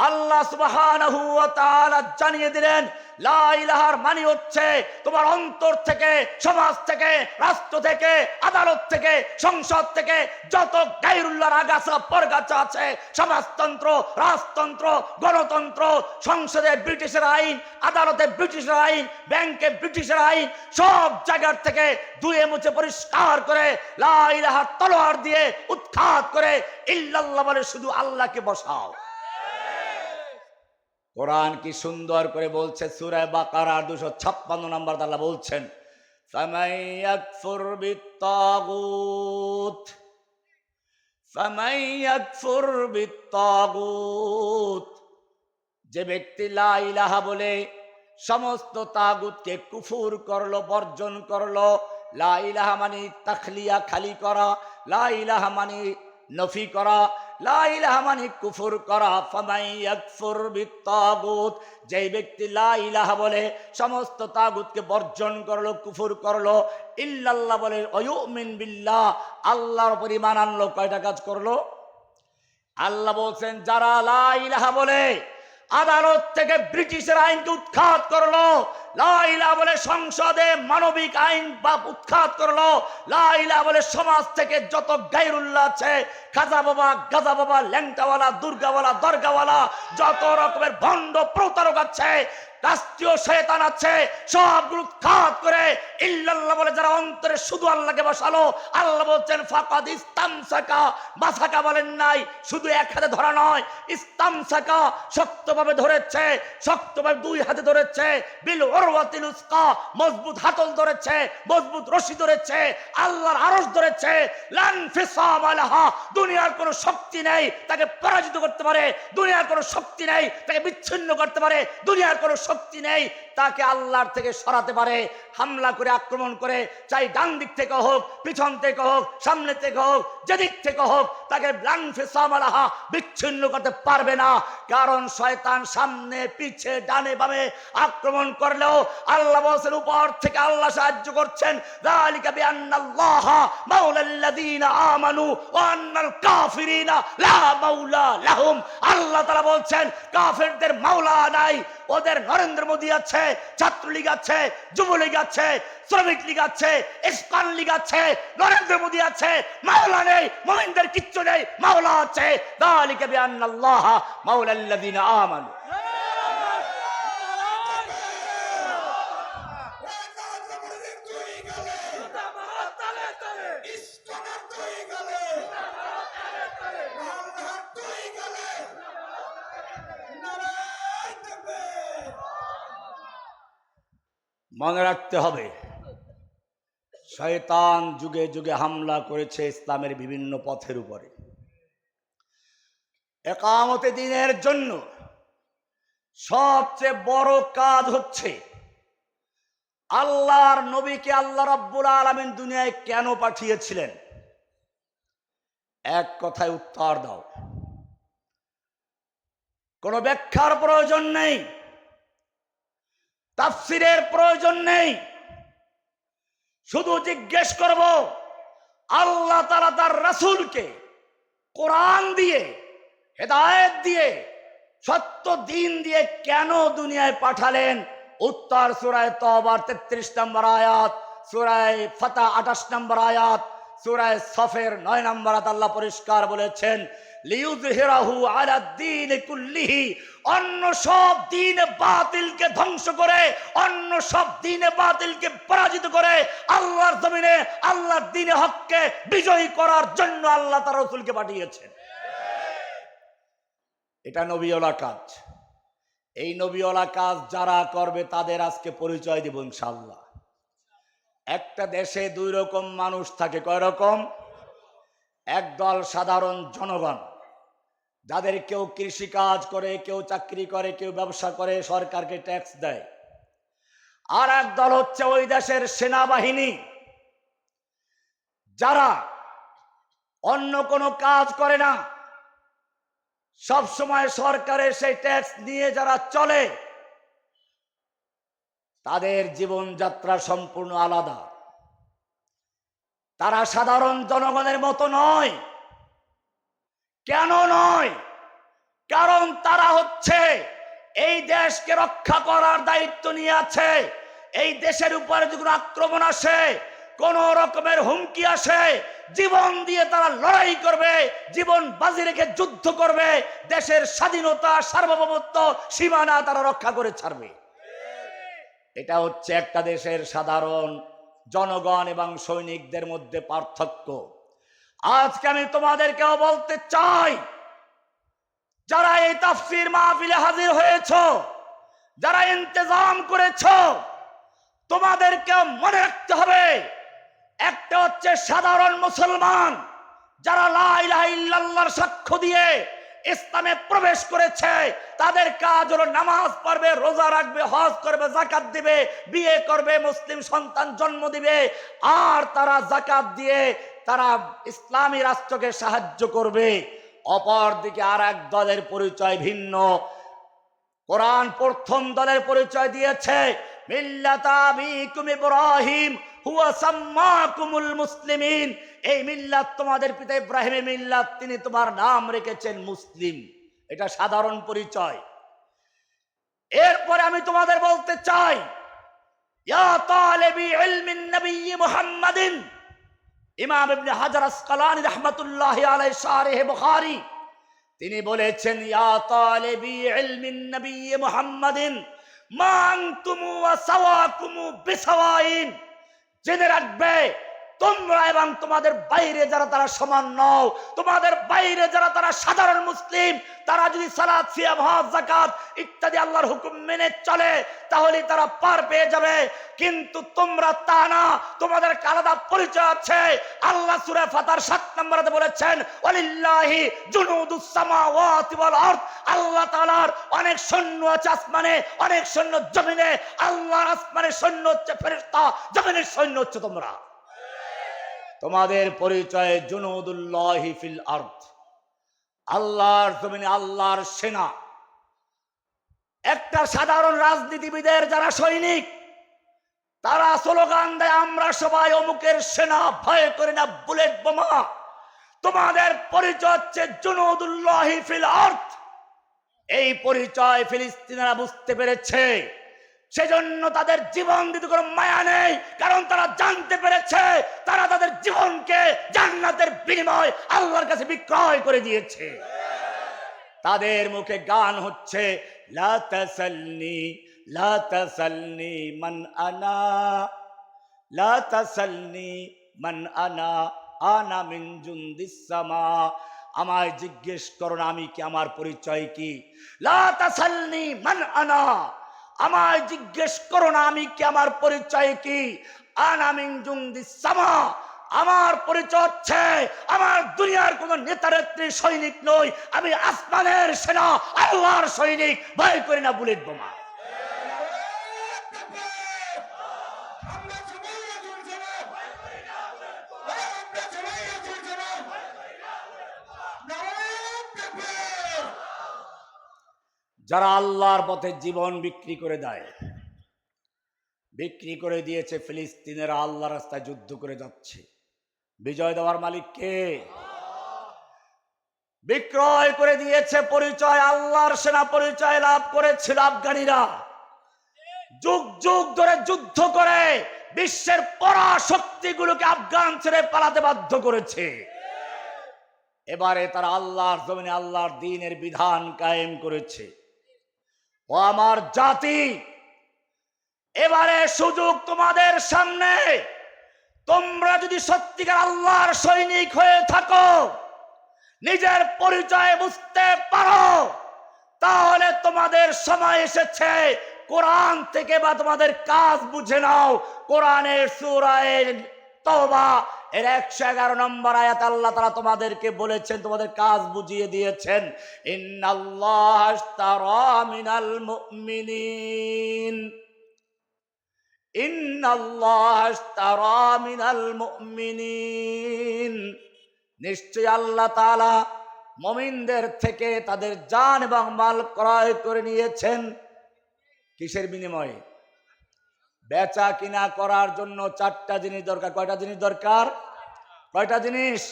আল্লাহ সুবহানাহু ওয়া তাআলা জানিয়ে দিলেন লা ইলাহার মানে হচ্ছে তোমার অন্তর থেকে, সমাজ থেকে, রাষ্ট্র থেকে, আদালত থেকে, সংসদ থেকে যত গায়রুল্লাহর আগাছা পরগাছা আছে, সমাজতন্ত্র, রাজতন্ত্র, গণতন্ত্র, সংসদে ব্রিটিশের আইন, আদালতে ব্রিটিশের আইন, ব্যাংকে ব্রিটিশের আইন, সব জায়গার থেকে ধুয়ে মুছে পরিষ্কার করে লা ইলাহার তলোয়ার দিয়ে উৎখাত করে ইল্লাল্লাহ বলে শুধু আল্লাহকে বসাও। কোরআন কি সুন্দর করে বলছে, সূরা বাকারা 256 নম্বর আল্লাহ বলছেন, ফামান ইয়াকফুর বিত্তাগুত, ফামান ইয়াকফুর বিত্তাগুত, যে ব্যক্তি লা ইলাহা বলে সমস্ত তাগুতকে কুফুর করলো, বর্জন করলো। লা ইলাহা মানে তাখলিয়া, খালি করা। লা ইলাহা মানে নফি করা। লা ইলাহা মানে কুফর করা। ফামান ইয়াকফুর বিত্তাগুত, যেই ব্যক্তি লা ইলাহা বলে সমস্ত তাগুতকে বর্জন করলো, কুফর করলো, ইল্লাল্লাহ বলে ওয়ায়ুমিন বিল্লাহ, আল্লাহর উপর ঈমান আনলো, কয়টা কাজ করলো? আল্লাহ বলছেন যারা লা ইলাহা বলে আদালত থেকে ব্রিটিশের আইনকে উৎখাত করলো, লা ইলাহা বলে সংসদে মানবিক আইন বা উৎখাত করলো, লা ইলাহা বলে সমাজ থেকে যত গায়রুল্লাহ আছে, খাজা বাবা, গাজা বাবা, ল্যাংটাওয়ালা, দুর্গাওয়ালা, দরগাওয়ালা, যত রকমের ভণ্ড প্রতারক আছে, রাষ্ট্রীয় শয়তান আছে, সবগুলো উৎখাত করে ইল্লাল্লাহ বলে যারা অন্তরে শুধু আল্লাহকে বসালো, আল্লাহ বলছেন ফাকাদ ইস্তামসাকা, মাসাকা বলেন নাই, শুধু এক হাতে ধরা নয়, ইস্তামসাকা শক্তভাবে ধরেছে, শক্তভাবে দুই হাতে ধরেছে, বিল উরওয়াতিল উসকা মজবুত হাতল ধরেছে, মজবুত রশি ধরেছে, আল্লাহর আরশ ধরেছে, লান ফিসাম আলাহা, দুনিয়ার কোনো শক্তি নেই তাকে পরাজিত করতে পারে, দুনিয়ার কোনো শক্তি নেই তাকে বিচ্ছিন্ন করতে পারে, দুনিয়ার কোনো শক্তি নেই তাকে আল্লাহর থেকে সরাতে পারে। হামলা করে, আক্রমণ করে, চাই ডান দিক থেকে হোক, পিছন থেকে হোক, সামনে থেকে হোক, যেদিক থেকে হোক, তাকে বিচ্ছিন্ন করতে পারবে না। কারণ শয়তান সামনে পিছে ডানে বামে আক্রমণ করলেও আল্লাহ বলেন উপর থেকে আল্লাহ সাহায্য করছেন। যালিকা বিআন্নাল্লাহা মাওলাল্লাযীনা আমানু ওয়া আন্নাল কাফিরিনা লা মাওলা লাহুম। আল্লাহ তাআলা বলছেন কাফেরদের মাওলা নাই, ওদের নরেন্দ্র মোদী আছে, ছাত্রলীগ আছে, যুবলীগ আছে, শ্রমিক লীগ আছে, ইস্কন লীগ আছে, নরেন্দ্র মোদী আছে, মাওলা নেই, মুমিনদের কিচ্ছু নেই, মাওলা আছে। যালিকা বিআন্নাল্লাহা মাওলাল্লাযীনা আমানু। মনে রাখতে হবে, শয়তান যুগে যুগে হামলা করেছে ইসলামের বিভিন্ন পথের উপরে। একামতে দ্বীনের জন্য সবচেয়ে বড় কাজ হচ্ছে আল্লাহর নবীকে আল্লাহ রাব্বুল আলামিন দুনিয়ায় কেন পাঠিয়েছিলেন? এক কথায় উত্তর দাও। কোনো ব্যাখ্যার প্রয়োজন নেই, তাফসীরের প্রয়োজন নেই, শুধু জিজ্ঞেস করব আল্লাহ তাআলা তার রাসূলকে কোরআন দিয়ে, হেদায়েত দিয়ে, সত্য দ্বীন দিয়ে কেন দুনিয়ায় পাঠালেন? উত্তর সূরা তওবার 33 নম্বর আয়াত, সূরা ফাতহ 28 নম্বর আয়াত, সূরা সফের 9 নম্বর আয়াত আল্লাহ পরিষ্কার বলেছেন লিইয়ুযহিরাহু আলাদ দ্বীন কুল্লিহি, অন্য সব দ্বীন বাতিলকে ধ্বংস করে, অন্য সব দ্বীন বাতিলকে পরাজিত করে আল্লাহর জমিনে আল্লাহর দ্বীনে হককে বিজয়ী করার জন্য আল্লাহ তার রাসূলকে পাঠিয়েছেন। এটা নবীওয়ালা কাজ। এই নবীওয়ালা কাজ যারা করবে তাদের আজকে পরিচয় দেব ইনশাআল্লাহ। একটা দেশে দুই রকম মানুষ থাকে। কয় রকম? একদল সাধারণ জনগণ, যাদের কেউ কৃষি কাজ করে, কেউ চাকরি করে, কেউ ব্যবসা করে, সরকারকে ট্যাক্স দেয়। আর এক দল হচ্ছে ওই দেশের সেনাবাহিনী, যারা অন্য কোনো কাজ করে না, সব সময় সরকারের সেই ট্যাক্স নিয়ে যারা চলে, তাদের জীবনযাত্রা সম্পূর্ণ আলাদা। তারা সাধারণ জনগণের মতো নয়। কেন নয়? কারণ তারা হচ্ছে এই দেশকে রক্ষা করার দায়িত্ব নিয়ে আছে। এই দেশের উপরে যদি কোনো আক্রমণ আসে, কোন রকমের হুমকি আসে, জীবন দিয়ে তারা লড়াই করবে, জীবন বাজি রেখে যুদ্ধ করবে, দেশের স্বাধীনতা, সার্বভৌমত্ব, সীমানা তারা রক্ষা করে ছাড়বে। এটা হচ্ছে একটা দেশের সাধারণ জনগণ এবং সৈনিকদের মধ্যে পার্থক্য। আজকে আমি তোমাদেরকেও বলতে চাই, যারা এই তাফসীর মাহফিলে হাজির হয়েছো, যারা ইন্তেজাম করেছো, তোমাদেরকে মনে রাখতে হবে, একটা হচ্ছে সাধারণ মুসলমান যারা লা ইলাহা ইল্লাল্লাহর সাক্ষ্য দিয়ে ইসলামে প্রবেশ করেছে, তাদের কাজ হলো নামাজ পড়বে, রোজা রাখবে, হজ করবে, যাকাত দিবে, বিয়ে করবে, মুসলিম সন্তান জন্ম দিবে, আর তারা যাকাত দিয়ে তারা ইসলামী রাষ্ট্রকে সাহায্য করবে। অপরদিকে আর এক দলের পরিচয় ভিন্ন। কোরআন প্রথম দলের পরিচয় দিয়েছে, মিল্লাতা আবিকুম ইব্রাহিম হুয়া সাম্মাকুমুল মুসলিমিন। এই মিল্লাত তোমাদের পিতা ইব্রাহিমের মিল্লাত, তিনি তোমার নাম রেখেছেন মুসলিম। এটা সাধারণ পরিচয়। এরপরে আমি তোমাদের বলতে চাই, ইয়া তালিবি ইলমিন নবী মুহাম্মাদিন, ইমাম ইবনে হাজার আসকালানী রাহমাতুল্লাহি আলাইহি শারহ বুখারী তিনি বলেছেন, ইয়া তালিবি ইলমিন নবী মুহাম্মাদিন মা আনতুম ওয়া সাওয়াকুম বিসাওয়াইন। জেনে রাখবে, তোমরা এবং তোমাদের বাইরে যারা তারা সমান নও। তোমাদের বাইরে যারা তারা সাধারণ মুসলিম, তারা যদি সালাত, সিয়াম, হজ, যাকাত ইত্যাদি আল্লাহর হুকুম মেনে চলে, তাহলে তারা পার পেয়ে যাবে। কিন্তু তোমরা তা না, তোমাদের আলাদা পরিচয় আছে। আল্লাহ সূরা ফাতার 7 নম্বরে বলেছেন, ওয়ালিল্লাহি জুনুদুস সামাওয়াতি ওয়াল আরদ। আল্লাহ তাআলার অনেক সৈন্য আছে আসমানে, অনেক সৈন্য জমিনে। আল্লাহর আসমানের সৈন্য হচ্ছে ফেরেশতা, জমিনের সৈন্য হচ্ছে তোমরা। তোমাদের পরিচয় জুনুদুল্লাহি ফিল আরদ, আল্লাহর জমিনে আল্লাহর সেনা। একটা সাধারণ রাজনীতিবিদের যারা সৈনিক, তারা স্লোগান দেয়, আমরা সবাই অমুকের সেনা, ভয় করে না বুলেট বোমা। তোমাদের পরিচয় হচ্ছে জুনুদুল্লাহি ফিল আরদ। এই পরিচয় ফিলিস্তিনিরা বুঝতে পেরেছে, সেজন্য তাদের জীবন দিতে কোনো মায়া নেই, কারণ তারা জানতে পেরেছে তারা তাদের জীবনকে জান্নাতের বিনিময় আল্লাহর কাছে বিক্রয় করে দিয়েছে। তাদের মুখে গান হচ্ছে, লা তাসালনি লা তাসালনি মান আনা, লা তাসালনি মান আনা, আনা মিন জুন্দিস সামা। আমায় জিজ্ঞেস করো না আমি কি, আমার পরিচয় কি। লা তাসালনি মান আনা, আমায় জিজ্ঞেস করো না আমি কি, আমার পরিচয় কি। আনা মিন জুন্দিস সামা, আমার পরিচয় হচ্ছে আমার দুনিয়ার কোন নেতানেত্রী সৈনিক নই, আমি আসমানের সেনা, আল্লাহর সৈনিক, ভয় করি না বুলেট বোমা। যারা আল্লাহর পথে জীবন বিক্রি করে দেয়, বিক্রি করে দিয়েছে, ফিলিস্তিনেরা আল্লাহ রাস্তায় যুদ্ধ করে যাচ্ছে। বিজয় দেওয়ার মালিক কে? বিক্রয় করে দিয়েছে পরিচয়, আল্লাহর সেনা পরিচয় লাভ করেছিল আফগানিরা। যুগ যুগ ধরে যুদ্ধ করে বিশ্বের পরাশক্তিগুলোকে আফগান ছেড়ে পালাতে বাধ্য করেছে। এবারে তারা আল্লাহর জমিনে আল্লাহর দ্বীনের বিধান কায়েম করেছে। ও আমার জাতি, এবারে সুযোগ তোমাদের সামনে। তোমরা যদি সত্যিকার আল্লাহর সৈনিক হয়ে থাকো, নিজের পরিচয় বুঝতে পারো, তাহলে তোমাদের সময় এসেছে কোরআন থেকে বা তোমাদের কাজ বুঝে নাও। কোরআনের সূরা তওবা এর 111 নম্বর আয়াত আল্লাহ তাআলা তোমাদেরকে বলেছেন, তোমাদের কাজ বুঝিয়ে দিয়েছেন, ইন্নাল্লাহ আশতারা মিনাল মুমিনিন, ইন্নাল্লাহ আশতারা মিনাল মুমিনিন। নিশ্চয় আল্লাহ তাআলা মুমিনদের থেকে তাদের জান এবং মাল ক্রয় করে নিয়েছেন। কিসের বিনিময়ে? বেচা কিনা করার জন্য 4টা জিনিস দরকার। কয়টা জিনিস দরকার? কয়টা জিনিস?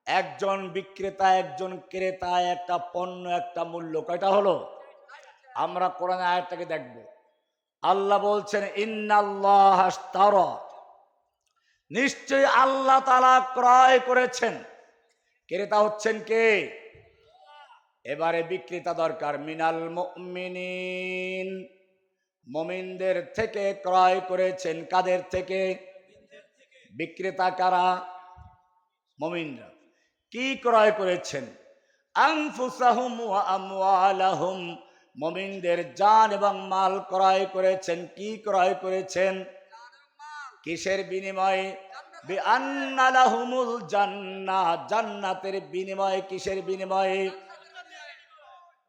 একজন বিক্রেতা, একজন ক্রেতা, একটা পণ্য, একটা মূল্য। কয়টা হলো? আমরা কোরআন আয়াতটাকে দেখব। আল্লাহ বলছেন, ইন্নাল্লাহ আশতারা, নিশ্চয় আল্লাহ তাআলা ক্রয় করেছেন। ক্রেতা হচ্ছেন কে? এবারে বিক্রেতা দরকার। মিনাল মুমিনিন, মুমিনদের থেকে ক্রয় করেছেন। কাদের থেকে? বিক্রেতা কারা? মুমিনরা। কি ক্রয় করেছেন? আনফুসাহুম ওয়া আমওয়ালাহুম, মুমিনদের জান এবং মাল ক্রয় করেছেন। কি ক্রয় করেছেন? কিসের বিনিময়ে? বিআন্না লাহুমুল জান্নাহ, জান্নাতের বিনিময়ে। কিসের বিনিময়ে?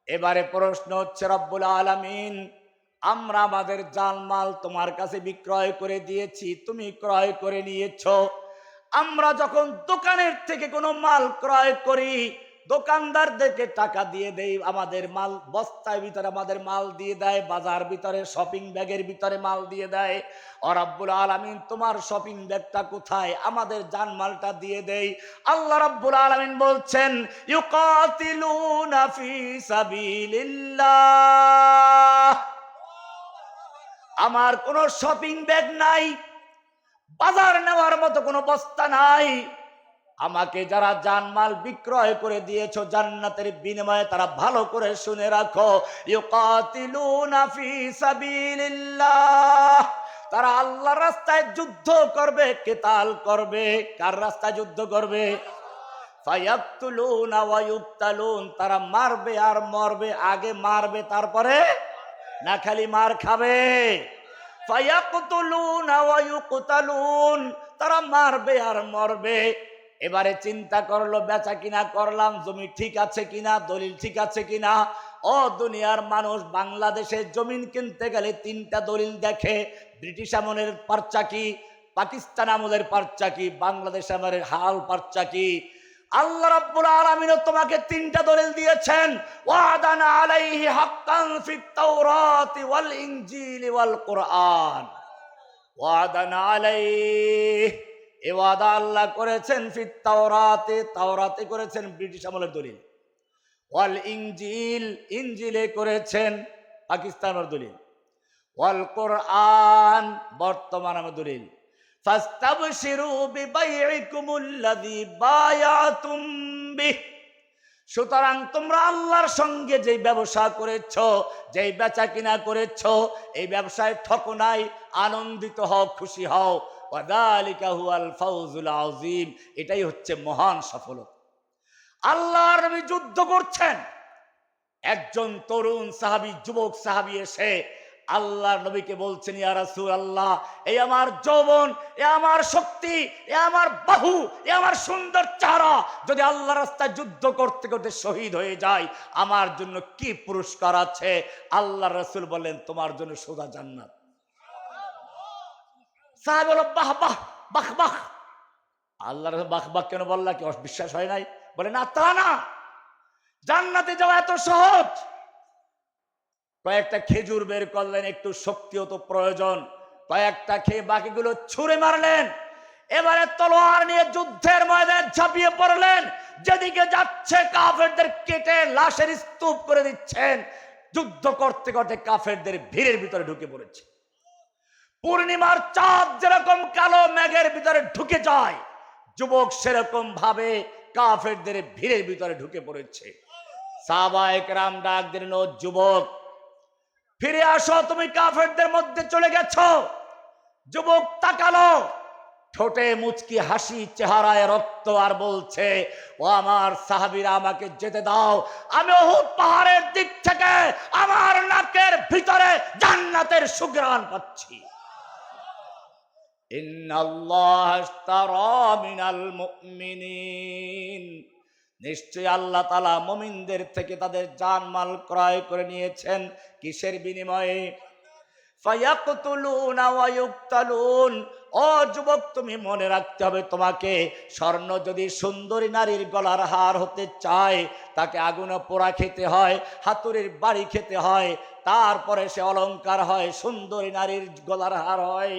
এবারে প্রশ্ন হচ্ছে, রব্বুল আলামিন আমরা আমাদের জানমাল তোমার কাছে বিক্রয় করে দিয়েছি, তুমি ক্রয় করে নিয়েছো। আমরা যখন দোকানের থেকে কোনো মাল ক্রয় করি, দোকানদারদেরকে টাকা দিয়ে দেই, আমাদের মাল বস্তার ভিতরে আমাদের মাল দিয়ে দেয়, বাজার ভিতরে শপিং ব্যাগের ভিতরে মাল দিয়ে দেয়। ও রব্বুল আলামিন তোমার শপিং ব্যাগটা কোথায়? আমাদের জানমালটা দিয়ে দেই। আল্লাহ রাব্বুল আলামিন বলছেন, ইউকাতিলুনা ফি সাবিলিল্লাহ। আমার কোনো শপিং ব্যাগ নাই, বাজার নেওয়ার মতো কোনো বস্তা নাই। আমাকে যারা জানমাল বিক্রয় করে দিয়েছো জান্নাতের বিনিময়ে, তারা ভালো করে শুনে রাখো, ইউকাতিলুনা ফি সাবিলিল্লাহ, তারা আল্লাহর রাস্তায় যুদ্ধ করবে, কিতাল করবে। কার রাস্তায় যুদ্ধ করবে? ফায়াকতুলুনা ওয়া ইউকতালুন, তারা মারবে আর মরবে। আগে মারবে তারপরে না খালি মার খাবে? ফায়াকতুলুনা ওয়া ইউকতালুন, তারা মারবে আর মরবে। এবারে চিন্তা করলো, বেচা কিনা করলাম, জমি ঠিক আছে কিনা, দলিল ঠিক আছে কিনা। ও দুনিয়ার মানুষ, বাংলাদেশে জমিন কিনতে গেলে তিনটা দলিল দেখে। ব্রিটিশ আমলের পারচা কি, পাকিস্তান আমলের পারচা কি, বাংলাদেশ আমলের হাল পারচা কি। আল্লাহ রাব্বুল আলামিন তোমাকে তিনটা দলিল দিয়েছেন। ওয়াদানা আলাইহি হাক্কান ফিত তাওরাতি ওয়াল ইনজিলি ওয়াল কুরআন। ওয়াদানা আলাইহি, এ ওয়াদা আল্লাহ করেছেন ফিত তাওরাতে, তাওরাতে করেছেন ব্রিটিশ আমলের দলিল। ওয়াল ইনজিল, ইনজিলে করেছেন পাকিস্তানের দলিল। ওয়াল কুরআন, বর্তমান আমলের দলিল। ফাস্তাবশিরু বিবাইইকুমুল্লাযী বায়াতুম বিহি, সুতরাং তোমরা আল্লাহর সঙ্গে যে ব্যবসা করেছো, যেই বেচা কিনা করেছো, এই ব্যবসায় ঠকো নাই, আনন্দিত হও, খুশি হও। ওয়াযালিকা হুয়াল ফাউজুল আযীম, এটাই হচ্ছে মহান সফলতা। আল্লাহর নবী যুদ্ধ করছেন, একজন তরুণ সাহাবী, যুবক সাহাবী এসে আল্লাহর নবীকে বলছেন, ইয়া রাসূলুল্লাহ, এই আমার যৌবন, এ আমার শক্তি, এ আমার বাহু, এ আমার সুন্দর চেহারা যদি আল্লাহর রাস্তায় যুদ্ধ করতে করতে শহীদ হয়ে যায়, আমার জন্য কি পুরস্কার আছে? আল্লাহর রাসূল বলেন, তোমার জন্য সোজা জান্নাত। সাহাবী বলল, বাহ বাহ বাহ বাহ। আল্লাহর রাসূল বাহ বাহ কেন বললা? কি বিশ্বাস হয় নাই? বলে, না তা না, জান্নাতে যাওয়া এত সহজ। কয়েকটা খেজুর বের করলেন, একটু শক্তিও তো প্রয়োজন, কয়েকটা খেয়ে বাকিগুলো ছুঁড়ে মারলেন। এবারে তলোয়ার নিয়ে যুদ্ধের ময়দানে ঝাঁপিয়ে পড়লেন। যেদিকে যাচ্ছে কাফেরদের কেটে লাশের স্তূপ করে দিচ্ছেন। যুদ্ধ করতে করতে কাফেরদের ভিড়ের ভিতরে ঢুকে পড়েছে। পূর্ণিমার চাঁদ যেরকম কালো মেঘের ভিতরে ঢুকে যায়, যুবক সেরকম ভাবে কাফেরদের ভিড়ের ভিতরে ঢুকে পড়েছে। সাহাবায়ে কেরাম ডাক দিলেন, ও যুবক, ফিরে আসো, তুমি কাফেরদের মধ্যে চলে গেছো। যুবক তাকালো, ঠোঁটে মুচকি হাসি, চেহারায় রক্ত, আর বলছে, ও আমার সাহাবীরা, আমাকে যেতে দাও। আমি উহুদ পাহাড়ের দিক থেকে আমার নাকের ভিতরে জান্নাতের সুঘ্রাণ পাচ্ছি। ইন্নাল্লাহ আশতারা মিনাল মুমিনিন, নিশ্চয় আল্লাহ তাআলা মুমিনদের থেকে তাদের জানমাল ক্রয় করে নিয়েছেন। কিসের বিনিময়ে? ফায়াকতুলুনা ওয়া ইউকতালুন। ও যুবক, তুমি মনে রাখতে হবে, তোমাকে স্বর্ণ যদি সুন্দরী নারীর গলার হার হতে চায়, তাকে আগুনে পোড়া খেতে হয়, হাতুড়ির বাড়ি খেতে হয়, তারপরে সে অলংকার হয়, সুন্দরী নারীর গলার হার হয়।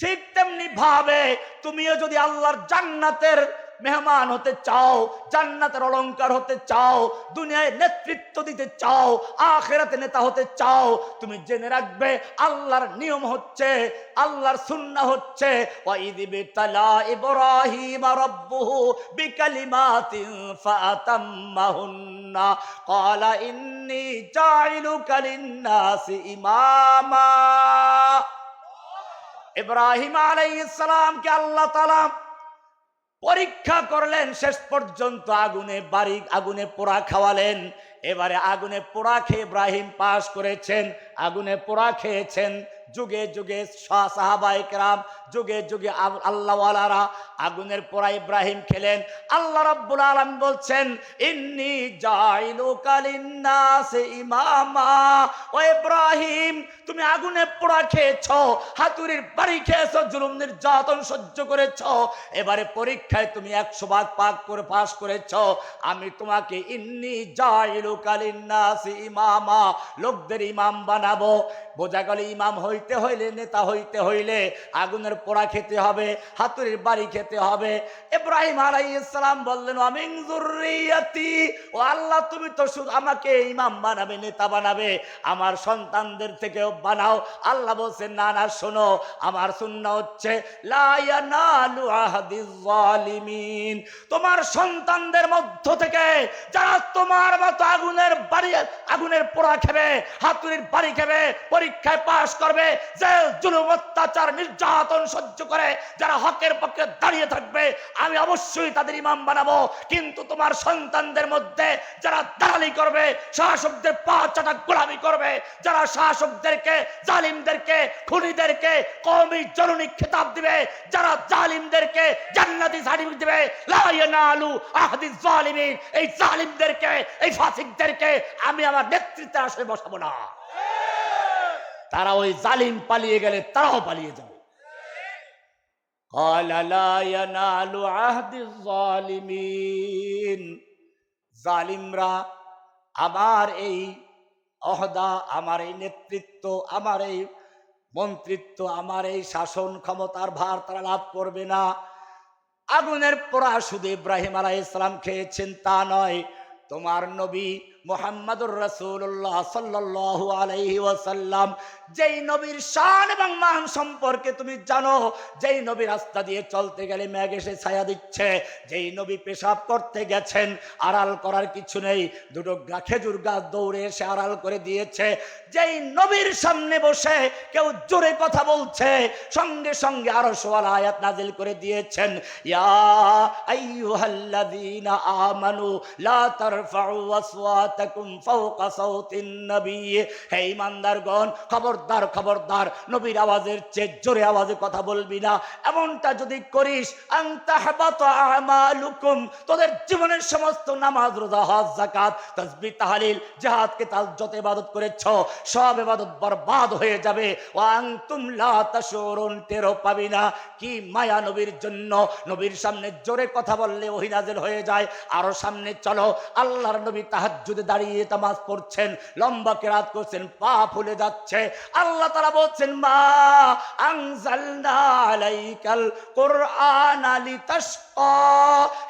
ঠিক তেমনি ভাবে তুমিও যদি আল্লাহর জান্নাতের মেহমান হতে চাও, জান্নাতের অলংকার হতে চাও, দুনিয়ায় নেতৃত্ব দিতে চাও, আখিরাতে নেতা হতে চাও, তুমি জেনে রাখবে আল্লাহর নিয়ম হচ্ছে, আল্লাহর সুন্নাহ হচ্ছে, ওয়াইদ বিতালা ইব্রাহিম রাব্বুহু বিকালিমাতিন ফাতাম্মাহুন্না ক্বালা ইন্নী জাইলুকা লিন-নাসি ইমামা। ইব্রাহিম আলাইহিস সালামকে আল্লাহ তাআলা পরীক্ষা করলেন, শেষ পর্যন্ত আগুনে পোড়া খাওয়ালেন। এবারে আগুনে পোড়া খেয়ে ইব্রাহিম পাস করেছেন, আগুনে পোড়া খেয়েছেন। যুগে যুগে সাহাবায়ে কেরাম, যুগে যুগে আল্লাহওয়ালারা আগুনের পোড়া ইব্রাহিম খেলেন। আল্লাহ রাব্বুল আলামিন বলছেন, ইন্নী জাইলুকা লিন্নাসি ইমামা। ও ইব্রাহিম, তুমি আগুনে পোড়া খেয়েছো, হাতুড়ির বাড়ি খেয়েছো, জুলুম নির্যাতন সহ্য করেছো, এবারে পরীক্ষায় তুমি 100 ভাগ করে পাস করেছো। আমি তোমাকে ইন্নী জাইলুকা লিন্নাসি ইমামা, লোকদের ইমাম বানাবো। বোঝা গেল ইমাম হইতে হইলে, নেতা হইতে হইলে আগুনের পোড়া খেতে হবে, হাতুড়ির বাড়ি খেতে হবে। ইব্রাহিম আলাইহিস সালাম বললেন, আমিন যুররিয়াতি, ও আল্লাহ তুমি তো শুধু আমাকে ইমাম বানাবে, নেতা বানাবে, আমার সন্তানদের থেকেও বানাও। আল্লাহ বলছেন, না না, শোনো, আমার সুন্নাহ হচ্ছে লা ইয়ানালু আহদিজ জালিমিন, তোমার সন্তানদের মধ্য থেকে যারা তোমার মতো আগুনের পোড়া খাবে, হাতুড়ির বাড়ি খাবে, পরীক্ষায় পাশ করবে, যে জুলুম অত্যাচার নির্যাতন সহ্য করে যারা হকের পক্ষে দাঁড়িয়ে থাকবে, আমি অবশ্যই তাদের ইমাম বানাবো। কিন্তু তোমার সন্তানদের মধ্যে যারা দালালি করবে, শাসকদের পা চাটা গোলামি করবে, যারা শাসকদেরকে, জালিমদেরকে, খুনিদেরকে কওমি জননী খেতাব দিবে, যারা জালিমদেরকে জান্নাতি সার্টিফিকেট দিবে, লা ইয়ানালু আহদিজ জালিমিন, এই জালিমদেরকে, এই ফাসিকদেরকে আমি আমার নেতৃত্বে আসলে বসাবো না। তারা ওই জালিম পালিয়ে গেলে তারাও পালিয়ে যাবে। ক্বালা লা ইয়ানালু আহদিজ জালিমিন, জালিমরা আমার এই ওহদা, আমার এই নেতৃত্ব, আমার এই মন্ত্রিত্ব, আমার এই শাসন ক্ষমতার ভার তারা লাভ করবে না। আগুনের পোড়া শুধু ইব্রাহিম আলাইহিস সালাম খেয়েছেন তা নয়, তোমার নবী মুহাম্মদুর রাসূলুল্লাহ সাল্লাল্লাহু আলাইহি ওয়াসাল্লাম, যেই নবীর শান এবং মান সম্পর্কে তুমি জানো, যেই নবী রাস্তা দিয়ে চলতে গেলে মেঘ এসে ছায়া দিচ্ছে, যেই নবী পেশাব করতে গেছেন আড়াল করার কিছু নেই, দুটো খেজুর গাছ দৌড়ে এসে আড়াল করে দিয়েছে, যেই নবীর সামনে বসে কেউ জোরে কথা বলছে সঙ্গে সঙ্গে আরশওয়ালা আয়াত নাজিল করে দিয়েছেন, ইয়া আইয়ুহাল্লাযীনা আমানু লা তারফাউ আসওয়াতাকুম ফাওকা সাওতিন নবী, হে ঈমানদারগণ, খবরদার খবরদার, নবীর আওয়াজের চেয়ে জোরে আওয়াজে কথা বলবি না। এমনটা যদি করিস, আনতাহবাতা আমালুকুম, তোদের জীবনের সমস্ত নামাজ, রোজা, হজ, যাকাত, তাসবিহ, তাহলিল, জিহাদ, কিতাল, যত ইবাদত করেছো সব ইবাদত বরবাদ হয়ে যাবে। ওয়া আনতুম লা তাশুরুন, টেরও পাবি না। কি মায়া নবীর জন্য, নবীর সামনে জোরে কথা বললে ওহী নাযিল হয়ে যায়। আরো সামনে চলো, আল্লাহর নবী তাহাজ্জুদে দাঁড়িয়ে নামাজ পড়ছেন, লম্বা কিরাত করছেন, পা ফুলে যাচ্ছে। আল্লাহ তাআলা বলছেন, মা আনজালনা আলাইকাল কুরআনা লিতাশকা,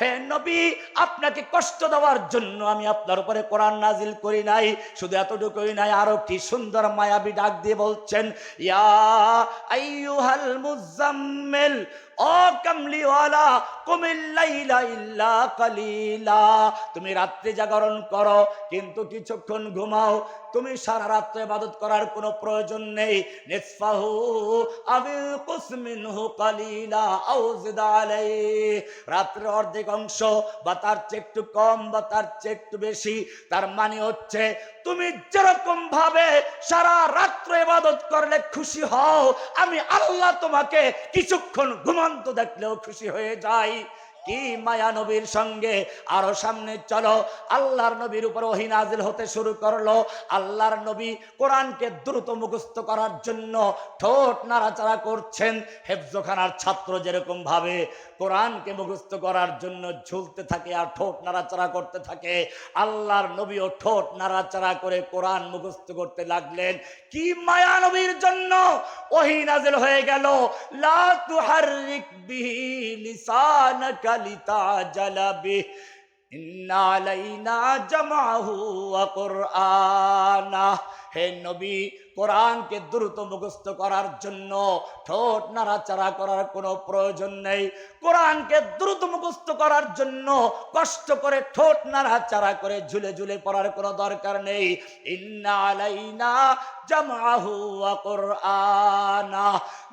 হে নবী, আপনাকে কষ্ট দেওয়ার জন্য আমি আপনার উপরে কোরআন নাজিল করি নাই। শুধু এতটুকুই নাই, আরো কি সুন্দর মায়াবী ডাক দিয়ে বলছেন, ইয়া আইয়ুহাল মুজাম্মিল, ও কামলিওয়ালা, কুমিল লাইলা ইল্লা কালিলা, তুমি রাত্রি জাগরণ করো কিন্তু কিছুক্ষণ ঘুমাও, তুমি সারা রাত ইবাদত করার কোনো প্রয়োজন নেই। নিসফাহু আবিল কুসমিনহু কালিলা আও জিদ আলাইহি, রাতের অর্ধেক অংশ বা তার চেয়ে একটু কম বা তার চেয়ে একটু বেশি, তার মানে হচ্ছে তুমি যেরকম ভাবে সারা রাত্র ইবাদত করলে খুশি হও, আমি আল্লাহ তোমাকে কিছুক্ষণ ঘুমন্ত দেখলেও খুশি হয়ে যাই। কি মায়া নবীর সঙ্গে। আরো সামনে চলো, আল্লাহর নবীর উপর ওহী নাজিল হতে শুরু করলো। আল্লাহর নবী কোরআনকে দ্রুত মুখস্থ করার জন্য ঠোঁট নাড়াচাড়া করছেন। হেফজখানার ছাত্র যেরকম ভাবে কোরআনকে মুখস্থ করার জন্য ঝুলতে থাকে আর ঠোঁট নাড়াচাড়া করতে থাকে, আল্লাহর নবীও ঠোঁট নাড়াচাড়া করে কোরআন মুখস্থ করতে লাগলেন। কি মায়া নবীর জন্য। ওহী নাজিল হয়ে গেল, লা তুহাররিক বিহি লিসানাকা লিতাজালা বিহি ইন্না আলাইনা জামাহু ওয়া কুরআনা, হে নবী, কোরআনকে দ্রুত মুখস্থ করার জন্য ঠোঁট নাড়াচাড়া করার কোনো প্রয়োজন নেই। কোরআনকে দ্রুত মুখস্থ করার জন্য কষ্ট করে ঠোঁট নাড়াচাড়া করে ঝুলে ঝুলে পড়ার কোনো দরকার নেই। ইন্না আলাইনা জামাহু ওয়া কুরআনা,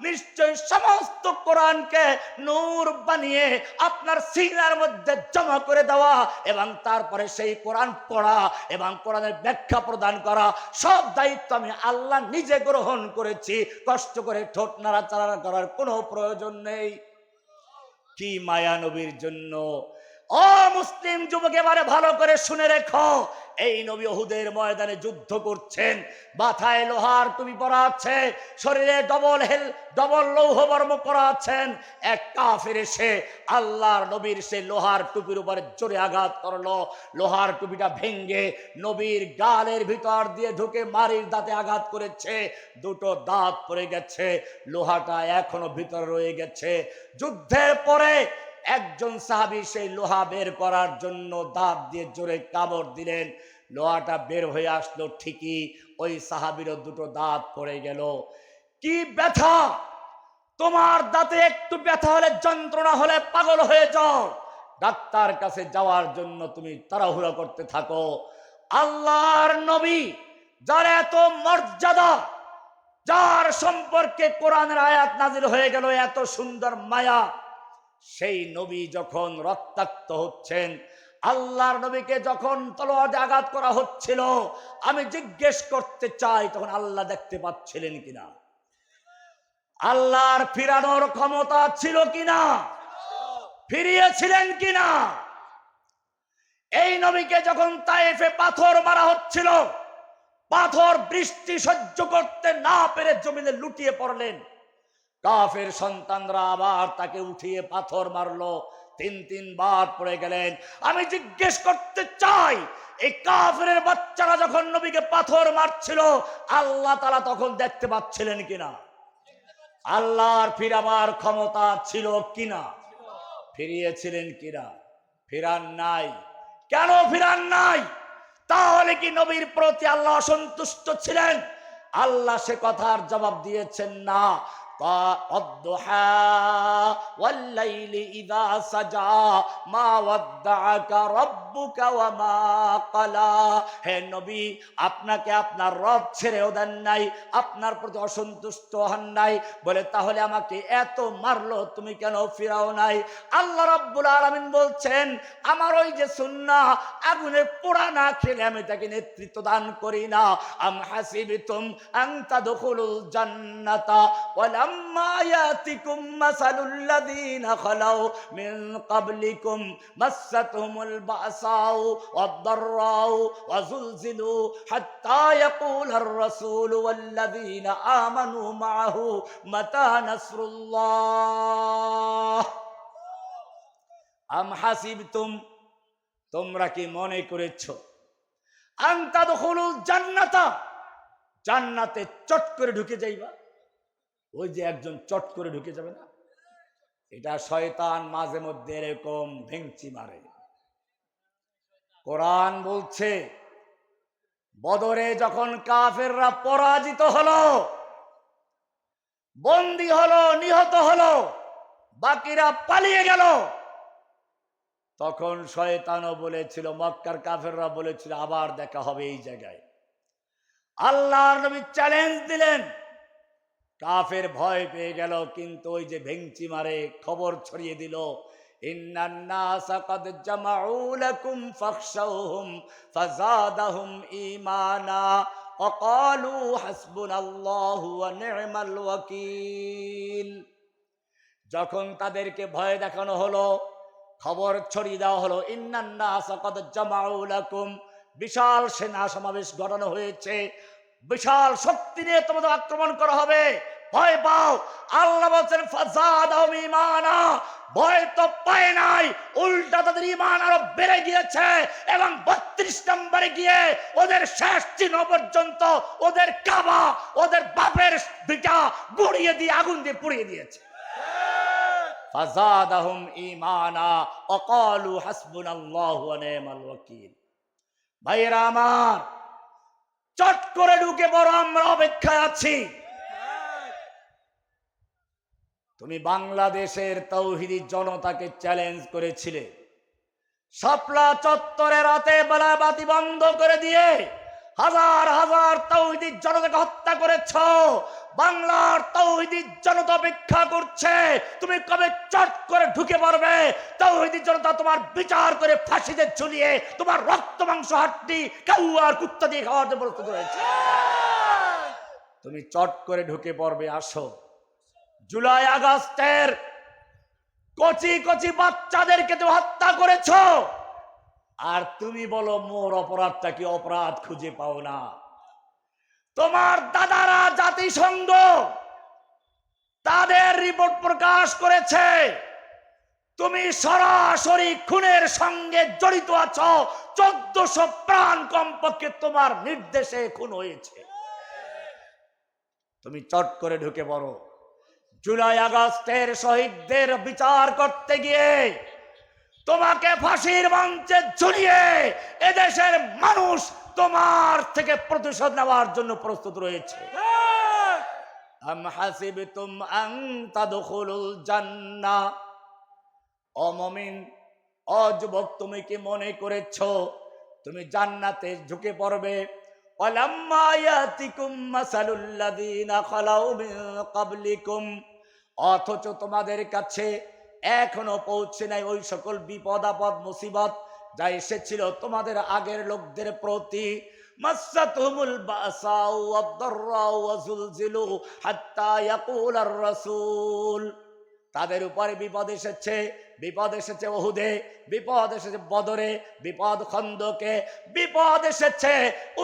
নিশ্চয় সমস্ত কোরআনকে নূর বানিয়ে আপনার সিনার মধ্যে জমা করে দেওয়া এবং তারপরে সেই কোরআন পড়া এবং কোরআনের ব্যাখ্যা প্রদান করা সব দায়িত্ব আমি আল্লাহ নিজে গ্রহণ করেছি। কষ্ট করে ঠোঁট নাড়াচাড়া করার কোনো প্রয়োজন নেই। কি মায়া নবীর জন্য! ও মুসলিম যুবক, এবারে ভালো করে শুনে রেখো, এই নবী উহুদের ময়দানে যুদ্ধ করছেন, মাথায় লোহার টুপি পরা আছে, শরীরে ডবল লৌহ বর্ম পরা আছেন। এক কাফের এসে আল্লাহর নবীর সে লোহার টুপির উপরে জোরে আঘাত করলো। লোহার টুপিটা ভেঙ্গে নবীর গালের ভিতর দিয়ে ঢুকে মারির দাঁতে আঘাত করেছে। দুটো দাঁত পড়ে গেছে, লোহাটা এখনো ভিতরে রয়ে গেছে। যুদ্ধের পরে একজন সাহাবী সেই লোহা বের করার জন্য দাঁত দিয়ে জোরে কামড় দিলেন, লোহাটা বের হয়ে আসলো ঠিকই, ওই সাহাবীরও দুটো দাঁত পড়ে গেল। কি ব্যথা! তোমার দাঁতে একটু ব্যথা হলে, যন্ত্রণা হলে পাগল হয়ে যাও, ডাক্তার কাছে যাওয়ার জন্য তুমি তাড়াহুড়া করতে থাকো। আল্লাহর নবী, যার এত মর্যাদা, যার সম্পর্কে কোরআনের আয়াত নাজিল হয়ে গেল, এত সুন্দর মায়া, সেই নবী যখন রক্তাক্ত হচ্ছেন, আল্লাহর নবীকে যখন তলোয়ারে আঘাত করা হচ্ছিল, আমি জিজ্ঞেস করতে চাই, তখন আল্লাহ দেখতে পাচ্ছিলেন কিনা? আল্লাহর ফিরানোর ক্ষমতা ছিল কিনা? ফিরিয়েছিলেন কিনা? এই নবীকে যখন তায়েফে পাথর মারা হচ্ছিল, পাথর বৃষ্টি সহ্য করতে না পেরে জমিনে লুটিয়ে পড়লেন। কাফের সন্তানরা আবার তাকে উঠিয়ে পাথর মারলো, তিন বার পড়ে গেলেন। আমি জিজ্ঞেস করতে চাই, এই কাফের বাচ্চারা যখন নবীকে পাথর মারছিল, আল্লাহ তাআলা তখন দেখতে পাচ্ছিলেন কিনা? আল্লাহর ফিরাবার ক্ষমতা ছিল কিনা? ফিরিয়েছিলেন কিনা? ফিরান নাই। কেন ফিরান নাই? তাহলে কি নবীর প্রতি আল্লাহ অসন্তুষ্ট ছিলেন? আল্লাহ সে কথার জবাব দিয়েছেন না। হে নবী, আপনাকে আপনার রব ছেড়েও দেন নাই, আপনার প্রতি অসন্তুষ্ট হন নাই, বলে তাহলে আমাকে এত মারলো, তুমি কেন ফিরাও নাই? আল্লাহ রাব্বুল আলামিন বলছেন, আমার ওই যে সুন্নাহ, আগুনে পোড়া না খেলে আমি তাকে নেতৃত্ব দান করি না। আম হাসিবতুম আন তাদখুলুল জান্নাতা ওয়ালাম্মা ইয়াতিকুম মাসালুল লাযীনা খালাউ মিন ক্বাবলিকুম মাসসাতুহুমুল বাসাউ ওয়াদ-দাররাউ ওয়াযুলজিলু হাত্তা ইয়াকুলার রাসূলু ওয়াল্লাযীনা আমানু মাআহু মাতা নাসরুল্লাহ। আম হাসিবতুম, তোমরা কি মনে করেছো, আন তাদখুলুল জান্নাতা, জান্নাতে চট করে ঢুকে যাইবা? ওই যে একজন চট করে ঢুকে যাবে না, এটা শয়তান মাঝে মধ্যে এরকম ভেঙচি মারে। কোরআন বলছে, বদরে যখন কাফেররা পরাজিত হলো, বন্দী হলো, নিহত হলো, বাকিরা পালিয়ে গেল, তখন শয়তানও বলেছিল, মক্কার কাফেররা বলেছিল আবার দেখা হবে এই জায়গায়। আল্লাহর নবী চ্যালেঞ্জ দিলেন, কাফের ভয় পেয়ে গেল, কিন্তু ওই যে ভেঙচি মারে খবর ছড়িয়ে দিল, ইন্নান নাসা ক্বাদ জামাউ লাকুম ফাখশাউহুম ফাযাদাহুম ঈমানা ওয়া ক্বালু হাসবুনাল্লাহু ওয়া নি'মাল ওয়াকিল। যখন তাদেরকে ভয় দেখানো হলো, খবর ছড়িয়ে দেওয়া হলো, ইন্নান নাসা ক্বাদ জামাউ লাকুম, বিশাল সেনা সমাবেশ ঘটানো হয়েছে, বিশাল শক্তি নিয়ে তোমাদের আক্রমণ করা হবে, ভয় পাও। আল্লাহ বলছেন ফাযাদাহুম ঈমানা, ভয় তো পায় নাই, উল্টা তাদের ঈমান আরো বেড়ে গিয়েছে, এবং 32 নম্বরে গিয়ে ওদের শেষ চিহ্ন পর্যন্ত ওদের কাবা, ওদের বাপের ভিটা গুড়িয়ে দিয়ে আগুন দিয়ে পুড়িয়ে দিয়েছে। ফাযাদাহুম ঈমানা ওয়া ক্বালু হাসবুনাল্লাহু ওয়া নি'মাল ওয়াকিল। ভাইয়েরা আমার, চট করে ঢুকে পড়ো, আমরা অপেক্ষায় আছি। তুমি বাংলাদেশের তৌহিদি জনতাকে চ্যালেঞ্জ করেছিলে, শাপলা চত্বরে রাতে বেলা বাতি বন্ধ করে দিয়ে হাজার হাজার তৌহিদি জনতাকে হত্যা করেছ। বাংলার তৌহিদি জনতা অপেক্ষা করছে, তুমি কবে চট করে ঢুকে পড়বে। তৌহিদি জনতা তোমার বিচার করে ফাঁসিতে ঝুলিয়ে তোমার রক্ত মাংস হাড্ডি কাউয়ার কুত্তা দিয়ে খাওয়ার জন্য প্রস্তুত রয়েছে। তুমি চট করে ঢুকে পড়বে, আসো। জুলাই আগস্টের কচি কচি বাচ্চাদেরকে তুমি হত্যা করেছ, আর তুমি বলো মোর অপরাধটা কি? অপরাধ খুঁজে পাও না। তোমার দাদারা জাতিসংঘ তাদের রিপোর্ট প্রকাশ করেছে, তুমি সরাসরি খুনের সঙ্গে জড়িত আছো। 1400 প্রাণ কমপক্ষে তোমার নির্দেশে খুন হয়েছে। তুমি চট করে ঢুকে পড়ো। জুলাই আগস্টের শহীদদের বিচার করতে গিয়ে তোমাকে ফাঁসির মঞ্চে ঝুলিয়ে এদেশের মানুষ তোমার থেকে প্রতিশোধ নেওয়ার জন্য প্রস্তুত রয়েছে। আম হাসিবতুম আন তাদখুলুল জান্নাহ, ও মুমিন, ও যুবক, তুমি কি মনে করেছো তুমি জান্নাতে ঢুকে পড়বে? ওয়ালাম্মা ইয়াতিকুম মাসালুল লাযিনা খালাউ মিন ক্বাবলিকুম, অথচ তোমাদের কাছে এখনো পৌঁছে নাই ওই সকল বিপদ আপদ মুসিবত যা এসেছিল তোমাদের আগের লোকদের প্রতি। মাসাতুহুমুল বাসাউ ওয়াদ-দাররাউ ওয়া যুলজিলু হাত্তা ইয়াকুলার রাসূল, তাদের উপরে বিপদ এসেছে। বিপদ এসেছে ওহুদে, বিপদ এসেছে বদরে, বিপদ খন্দকে, বিপদ এসেছে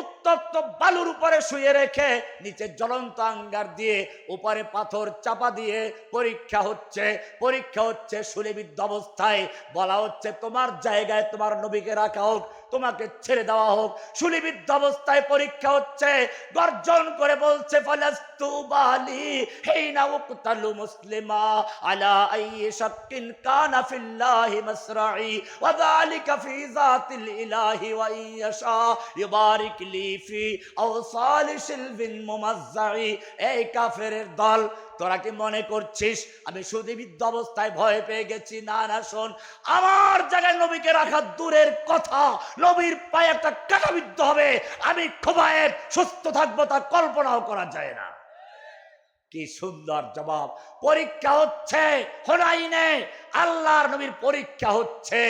উত্তপ্ত বালুর উপরে শুয়ে রেখে নিচে জ্বলন্ত আঙ্গার দিয়ে উপরে পাথর চাপা দিয়ে পরীক্ষা হচ্ছে। পরীক্ষা হচ্ছে শুলিবিদ্ধ অবস্থায়, বলা হচ্ছে তোমার জায়গায় তোমার নবীকে রাখা হোক, তোমাকে ছেড়ে দেওয়া হোক। শুলিবিদ্ধ অবস্থায় পরীক্ষা হচ্ছে, গর্জন করে বলছে ফালাস্তু বালি হিনা উকতালু মুসলিমা আলা আইয়ি শাক্কিন কানা ফিল্লাহি মাসরাই ওয়া যালিকা ফি যাতিল ইলাহি ওয়া ইয়াশা ইউবারিক লি ফি আওসালি শিলবিন মুমাজ্জাই। এই কাফেরের দল, তোরা কি মনে করছিস আমি শুলিবিদ্ধ অবস্থায় ভয় পেয়ে গেছি? না না, শোন, আমার জায়গায় নবীকে রাখা দূরের কথা, নবীর পায়ে একটা কাঁটা বিদ্ধ হবে, আমি খোবায়েব সুস্থ থাকবো তা কল্পনাও করা যায় না। কি সুন্দর জবাব! পরীক্ষা হচ্ছে হুনাইনে, আল্লাহর নবীর পরীক্ষা হচ্ছে।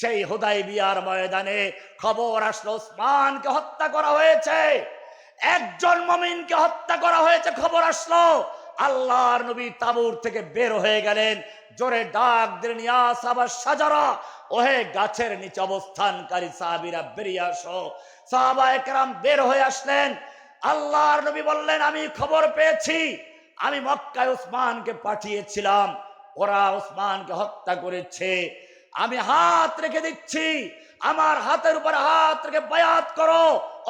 সেই হুদায়বিয়ার ময়দানে খবর আসলো ওসমানকে হত্যা করা হয়েছে, একজন মুমিনকে হত্যা করা হয়েছে। খবর আসলো, আল্লাহর নবী তাবুর থেকে বের হয়ে গেলেন, জোরে ডাক দিলেন ইয়া সাহাবা শাজারা, ওহে গাছের নিচে অবস্থানকারী সাহাবীরা বেরিয়ে আসো। সাহাবায়ে কেরাম বের হয়ে আসলেন। আল্লাহর নবী বললেন আমি খবর পেয়েছি, আমি মক্কায় ওসমানকে পাঠিয়েছিলাম, ওরা ওসমানকে হত্যা করেছে। আমি হাত রেখে দিচ্ছি, আমার হাতের উপর হাত রেখে বায়াত করো,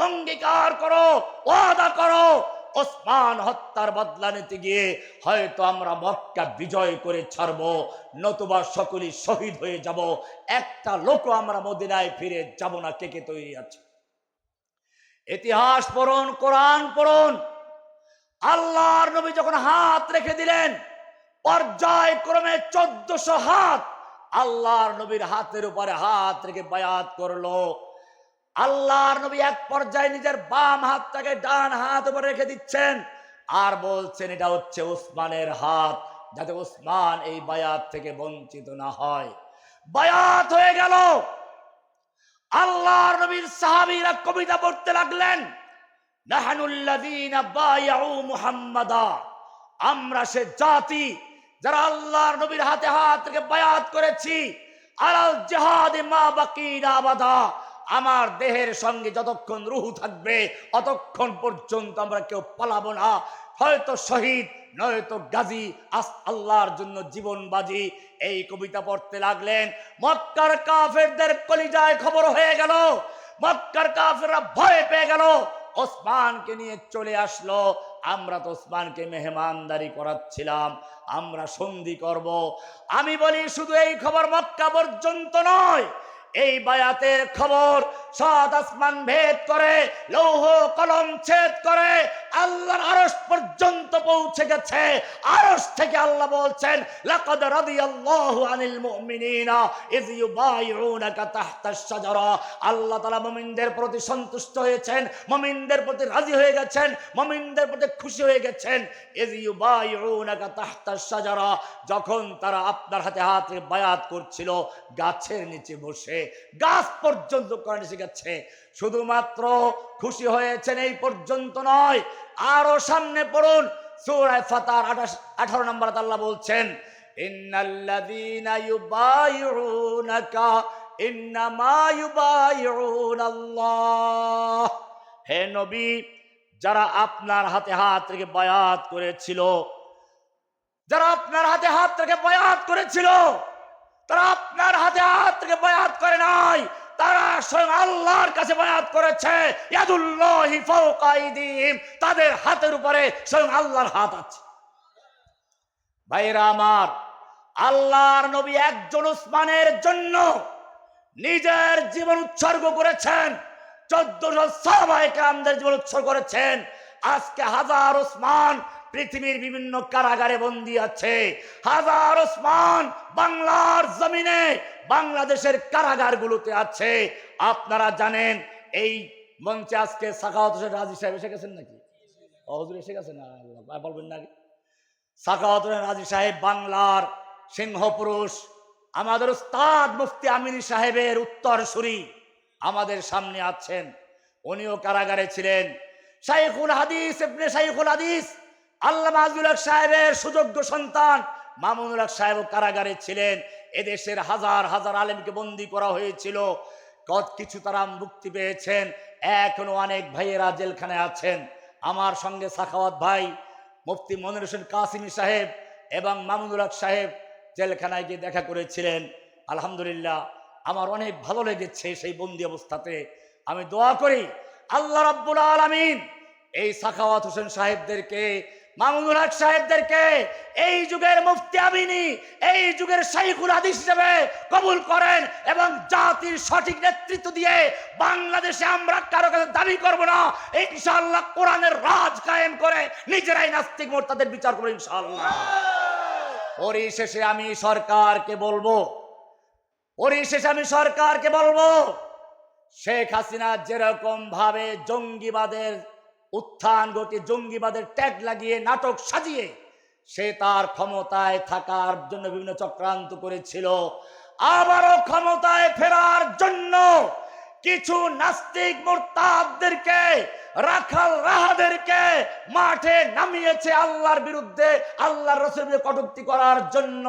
অঙ্গীকার করো, ওয়াদা করো, ওসমান হত্যার বদলা নিতে গিয়ে হয়তো আমরা মক্কা বিজয় করে ছাড়বো, নতুবা সকলেই শহীদ হয়ে যাব, একটা লোকও আমরা মদিনায় ফিরে যাব না। কে কে তৈরি আছে? ইতিহাস পড়ুন, কোরআন পড়ুন। আল্লাহর নবী যখন হাত রেখে দিলেন, পর্যায়ক্রমে 1400 হাত আল্লাহর নবীর হাতের উপরে হাত রেখে বায়াত করলো। আল্লাহর নবী এক পর্যায়ে নিজের বাম হাতটাকে ডান হাত উপরে রেখে দিচ্ছেন আর বলছেন এটা হচ্ছে ওসমানের হাত, যাতে ওসমান এই বায়াত থেকে বঞ্চিত না হয়। বায়াত হয়ে গেল। আল্লাহর নবীর সাহাবীরা কবিতা পড়তে লাগলেন, নাহানুল্লাযীনা বায়াউ মুহাম্মাদা, আমরা সে জাতি যারা আল্লাহর নবীর হাতে হাত রেখে বায়াত করেছি, আলাল জিহাদে মা বাকিনা আবাদা, আমার দেহের সঙ্গে যতক্ষণ রূহ থাকবে অতক্ষণ পর্যন্ত আমরা কেউ পালাবো না, হয়তো শহীদ নয়তো গাজী, আল্লাহর জন্য জীবন বাজি। এই কবিতা পড়তে লাগলেন। মক্কার কাফেরদের কলিজায় খবর হয়ে গেল, মক্কার কাফেররা ভয় পেয়ে গেল, ওসমানকে নিয়ে চলে আসলো। আমরা তো ওসমানকে মেহমানদারি করাচ্ছিলাম, আমরা সন্ধি করব। আমি বলি শুধু এই খবর মক্কা পর্যন্ত নয়, এই বায়াতের খবর সাত আসমান ভেদ করে, লৌহ কলম ছেদ করে আল্লাহর আরশ পর্যন্ত পৌঁছে গেছে। আরশ থেকে আল্লাহ বলছেন, লাকাদ রাদিয়াল্লাহু আনিল মুমিনিনা ইয ইউবাইউনাকা তাহতাশ শাজারা। আল্লাহ তাআলা মুমিনদের প্রতি সন্তুষ্ট হয়েছেন, মুমিনদের প্রতি রাজি হয়ে গেছেন, মুমিনদের প্রতি খুশি হয়ে গেছেন। ইয ইউবাইউনাকা তাহতাশ শাজারা, যখন তারা আপনার হাতে হাত রেখে বায়াত করছিল গাছের নিচে বসে। গাছ পর্যন্ত কোরআন এসে গেছে। শুধুমাত্র খুশি হয়েছেন এই পর্যন্ত নয়, আরো সামনে পড়ুন সূরা ফাতার 18 নম্বর আল্লাহ বলছেন, ইন্নাল্লাযীনা ইউবাইউনাকা ইন্নামা ইউবাইউনাল্লাহ। হে নবী, যারা আপনার হাতে হাত রেখে বায়াত করেছিল, যারা আপনার হাতে হাত রেখে বায়াত করেছিল, তারা আপনার হাতে হাত রেখে বায়াত করে নাই, তারা স্বয়ং আল্লাহর কাছে বায়াত করেছে। ইয়াদুল্লাহি ফাওকা আইদিহিম, তাদের হাতের উপরে স্বয়ং আল্লাহর হাত আছে। ভাইরা আমার, আল্লাহর নবী একজন উসমানের জন্য নিজের জীবন উৎসর্গ করেছেন, 1400 সাহাবায়ে কেরামদের জীবন উৎসর্গ করেছেন। আজকে হাজার উসমান পৃথিবীর বিভিন্ন কারাগারে বন্দী আছে। হাজার উসমান বাংলার জমিনে বাংলাদেশের কারাগারগুলোতে আছে। আপনারা জানেন এই মঞ্চে আজকে সাখাওয়াত হোসেন রাজি সাহেব এসে গেছেন নাকি? হুজুর এসে গেছেন না? বলবেন না? সাখাওয়াত হোসেন রাজি সাহেব বাংলার সিংহ পুরুষ, আমাদের উস্তাদ মুফতি আমিনী সাহেবের উত্তরসূরি আমাদের সামনে আছেন। উনিও কারাগারে ছিলেন। শাইখুল হাদিস ইবনে শাইখুল হাদিস আল্লামা আজুল হক সাহেবের সুযোগ্য সন্তান মামুনুল হক সাহেব কারাগারে ছিলেন। এদেশের হাজার হাজার আলেমকে বন্দী করা হয়েছিল। কিছু তারা মুক্তি পেয়েছেন, এখনো অনেক ভাইয়েরা জেলখানায় আছেন। আমার সঙ্গে সাখাওয়াত ভাই, মুফতি মনির হোসেন কাসিমি সাহেব এবং মামুনুল হক সাহেব জেলখানায় গিয়ে দেখা করেছিলেন। আলহামদুলিল্লাহ, আমার অনেক ভালো লেগেছে সেই বন্দী অবস্থাতে। আমি দোয়া করি আল্লাহ রাব্বুল আলামিন এই সাখাওয়াত হোসেন সাহেবদেরকে, মামুনুল হক সাহেবদেরকে এই যুগের মুফতি আমিনী, এই যুগের শাইখুল হাদিস হিসেবে কবুল করেন এবং জাতির সঠিক নেতৃত্ব দিয়ে বাংলাদেশে আমরা কারো কাছে দাবি করব না, ইনশাআল্লাহ কোরআনের রাজ কায়েম করে নিজেরাই নাস্তিক মুরতাদের বিচার করব ইনশাআল্লাহ। পরিশেষে আমি সরকারকে বলবো, শেখ হাসিনা যেরকম ভাবে জঙ্গিবাদের উত্থান ঘটে, জঙ্গিবাদের ট্যাগ লাগিয়ে নাটক সাজিয়ে সে তার ক্ষমতায় থাকার জন্য বিভিন্ন চক্রান্ত করেছিল, আবারও ক্ষমতায় ফেরার জন্য কিছু নাস্তিক মুরতাদদেরকে, রাখাল রাহাদেরকে মাঠে নামিয়েছে আল্লাহর বিরুদ্ধে, আল্লাহর রাসূলের বিরুদ্ধে কটূক্তি করার জন্য।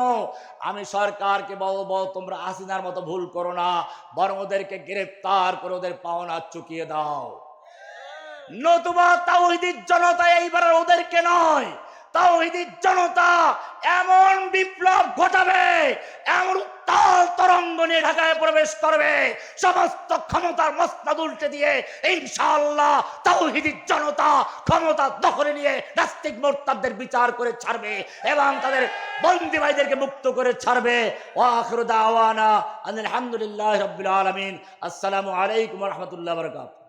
আমি সরকারকে বলবো, তোমরা হাসিনার মতো ভুল করো না, বরং ওদেরকে গ্রেফতার করে ওদের পাওনা চুকিয়ে দাও। নতুবা তাওহীদি জনতা এইবার ওদেরকে নয়, তাওহীদি জনতা এমন বিপ্লব ঘটাবে, এমন উত্তাল তরঙ্গ নিয়ে ঢাকায় প্রবেশ করবে, সমস্ত ক্ষমতার মসনদ উল্টে দিয়ে ইনশাআল্লাহ তাওহীদি জনতা ক্ষমতা দখলে নিয়ে নাস্তিক মুরতাদদের বিচার করে ছাড়বে এবং তাদের বন্দী ভাইদেরকে মুক্ত করে ছাড়বে। ওয়া আখিরু দাওয়ানা আলহামদুলিল্লাহি রাব্বিল আলামিন। আসসালামু আলাইকুম ওয়া রাহমাতুল্লাহি ওয়া বারাকাতুহু।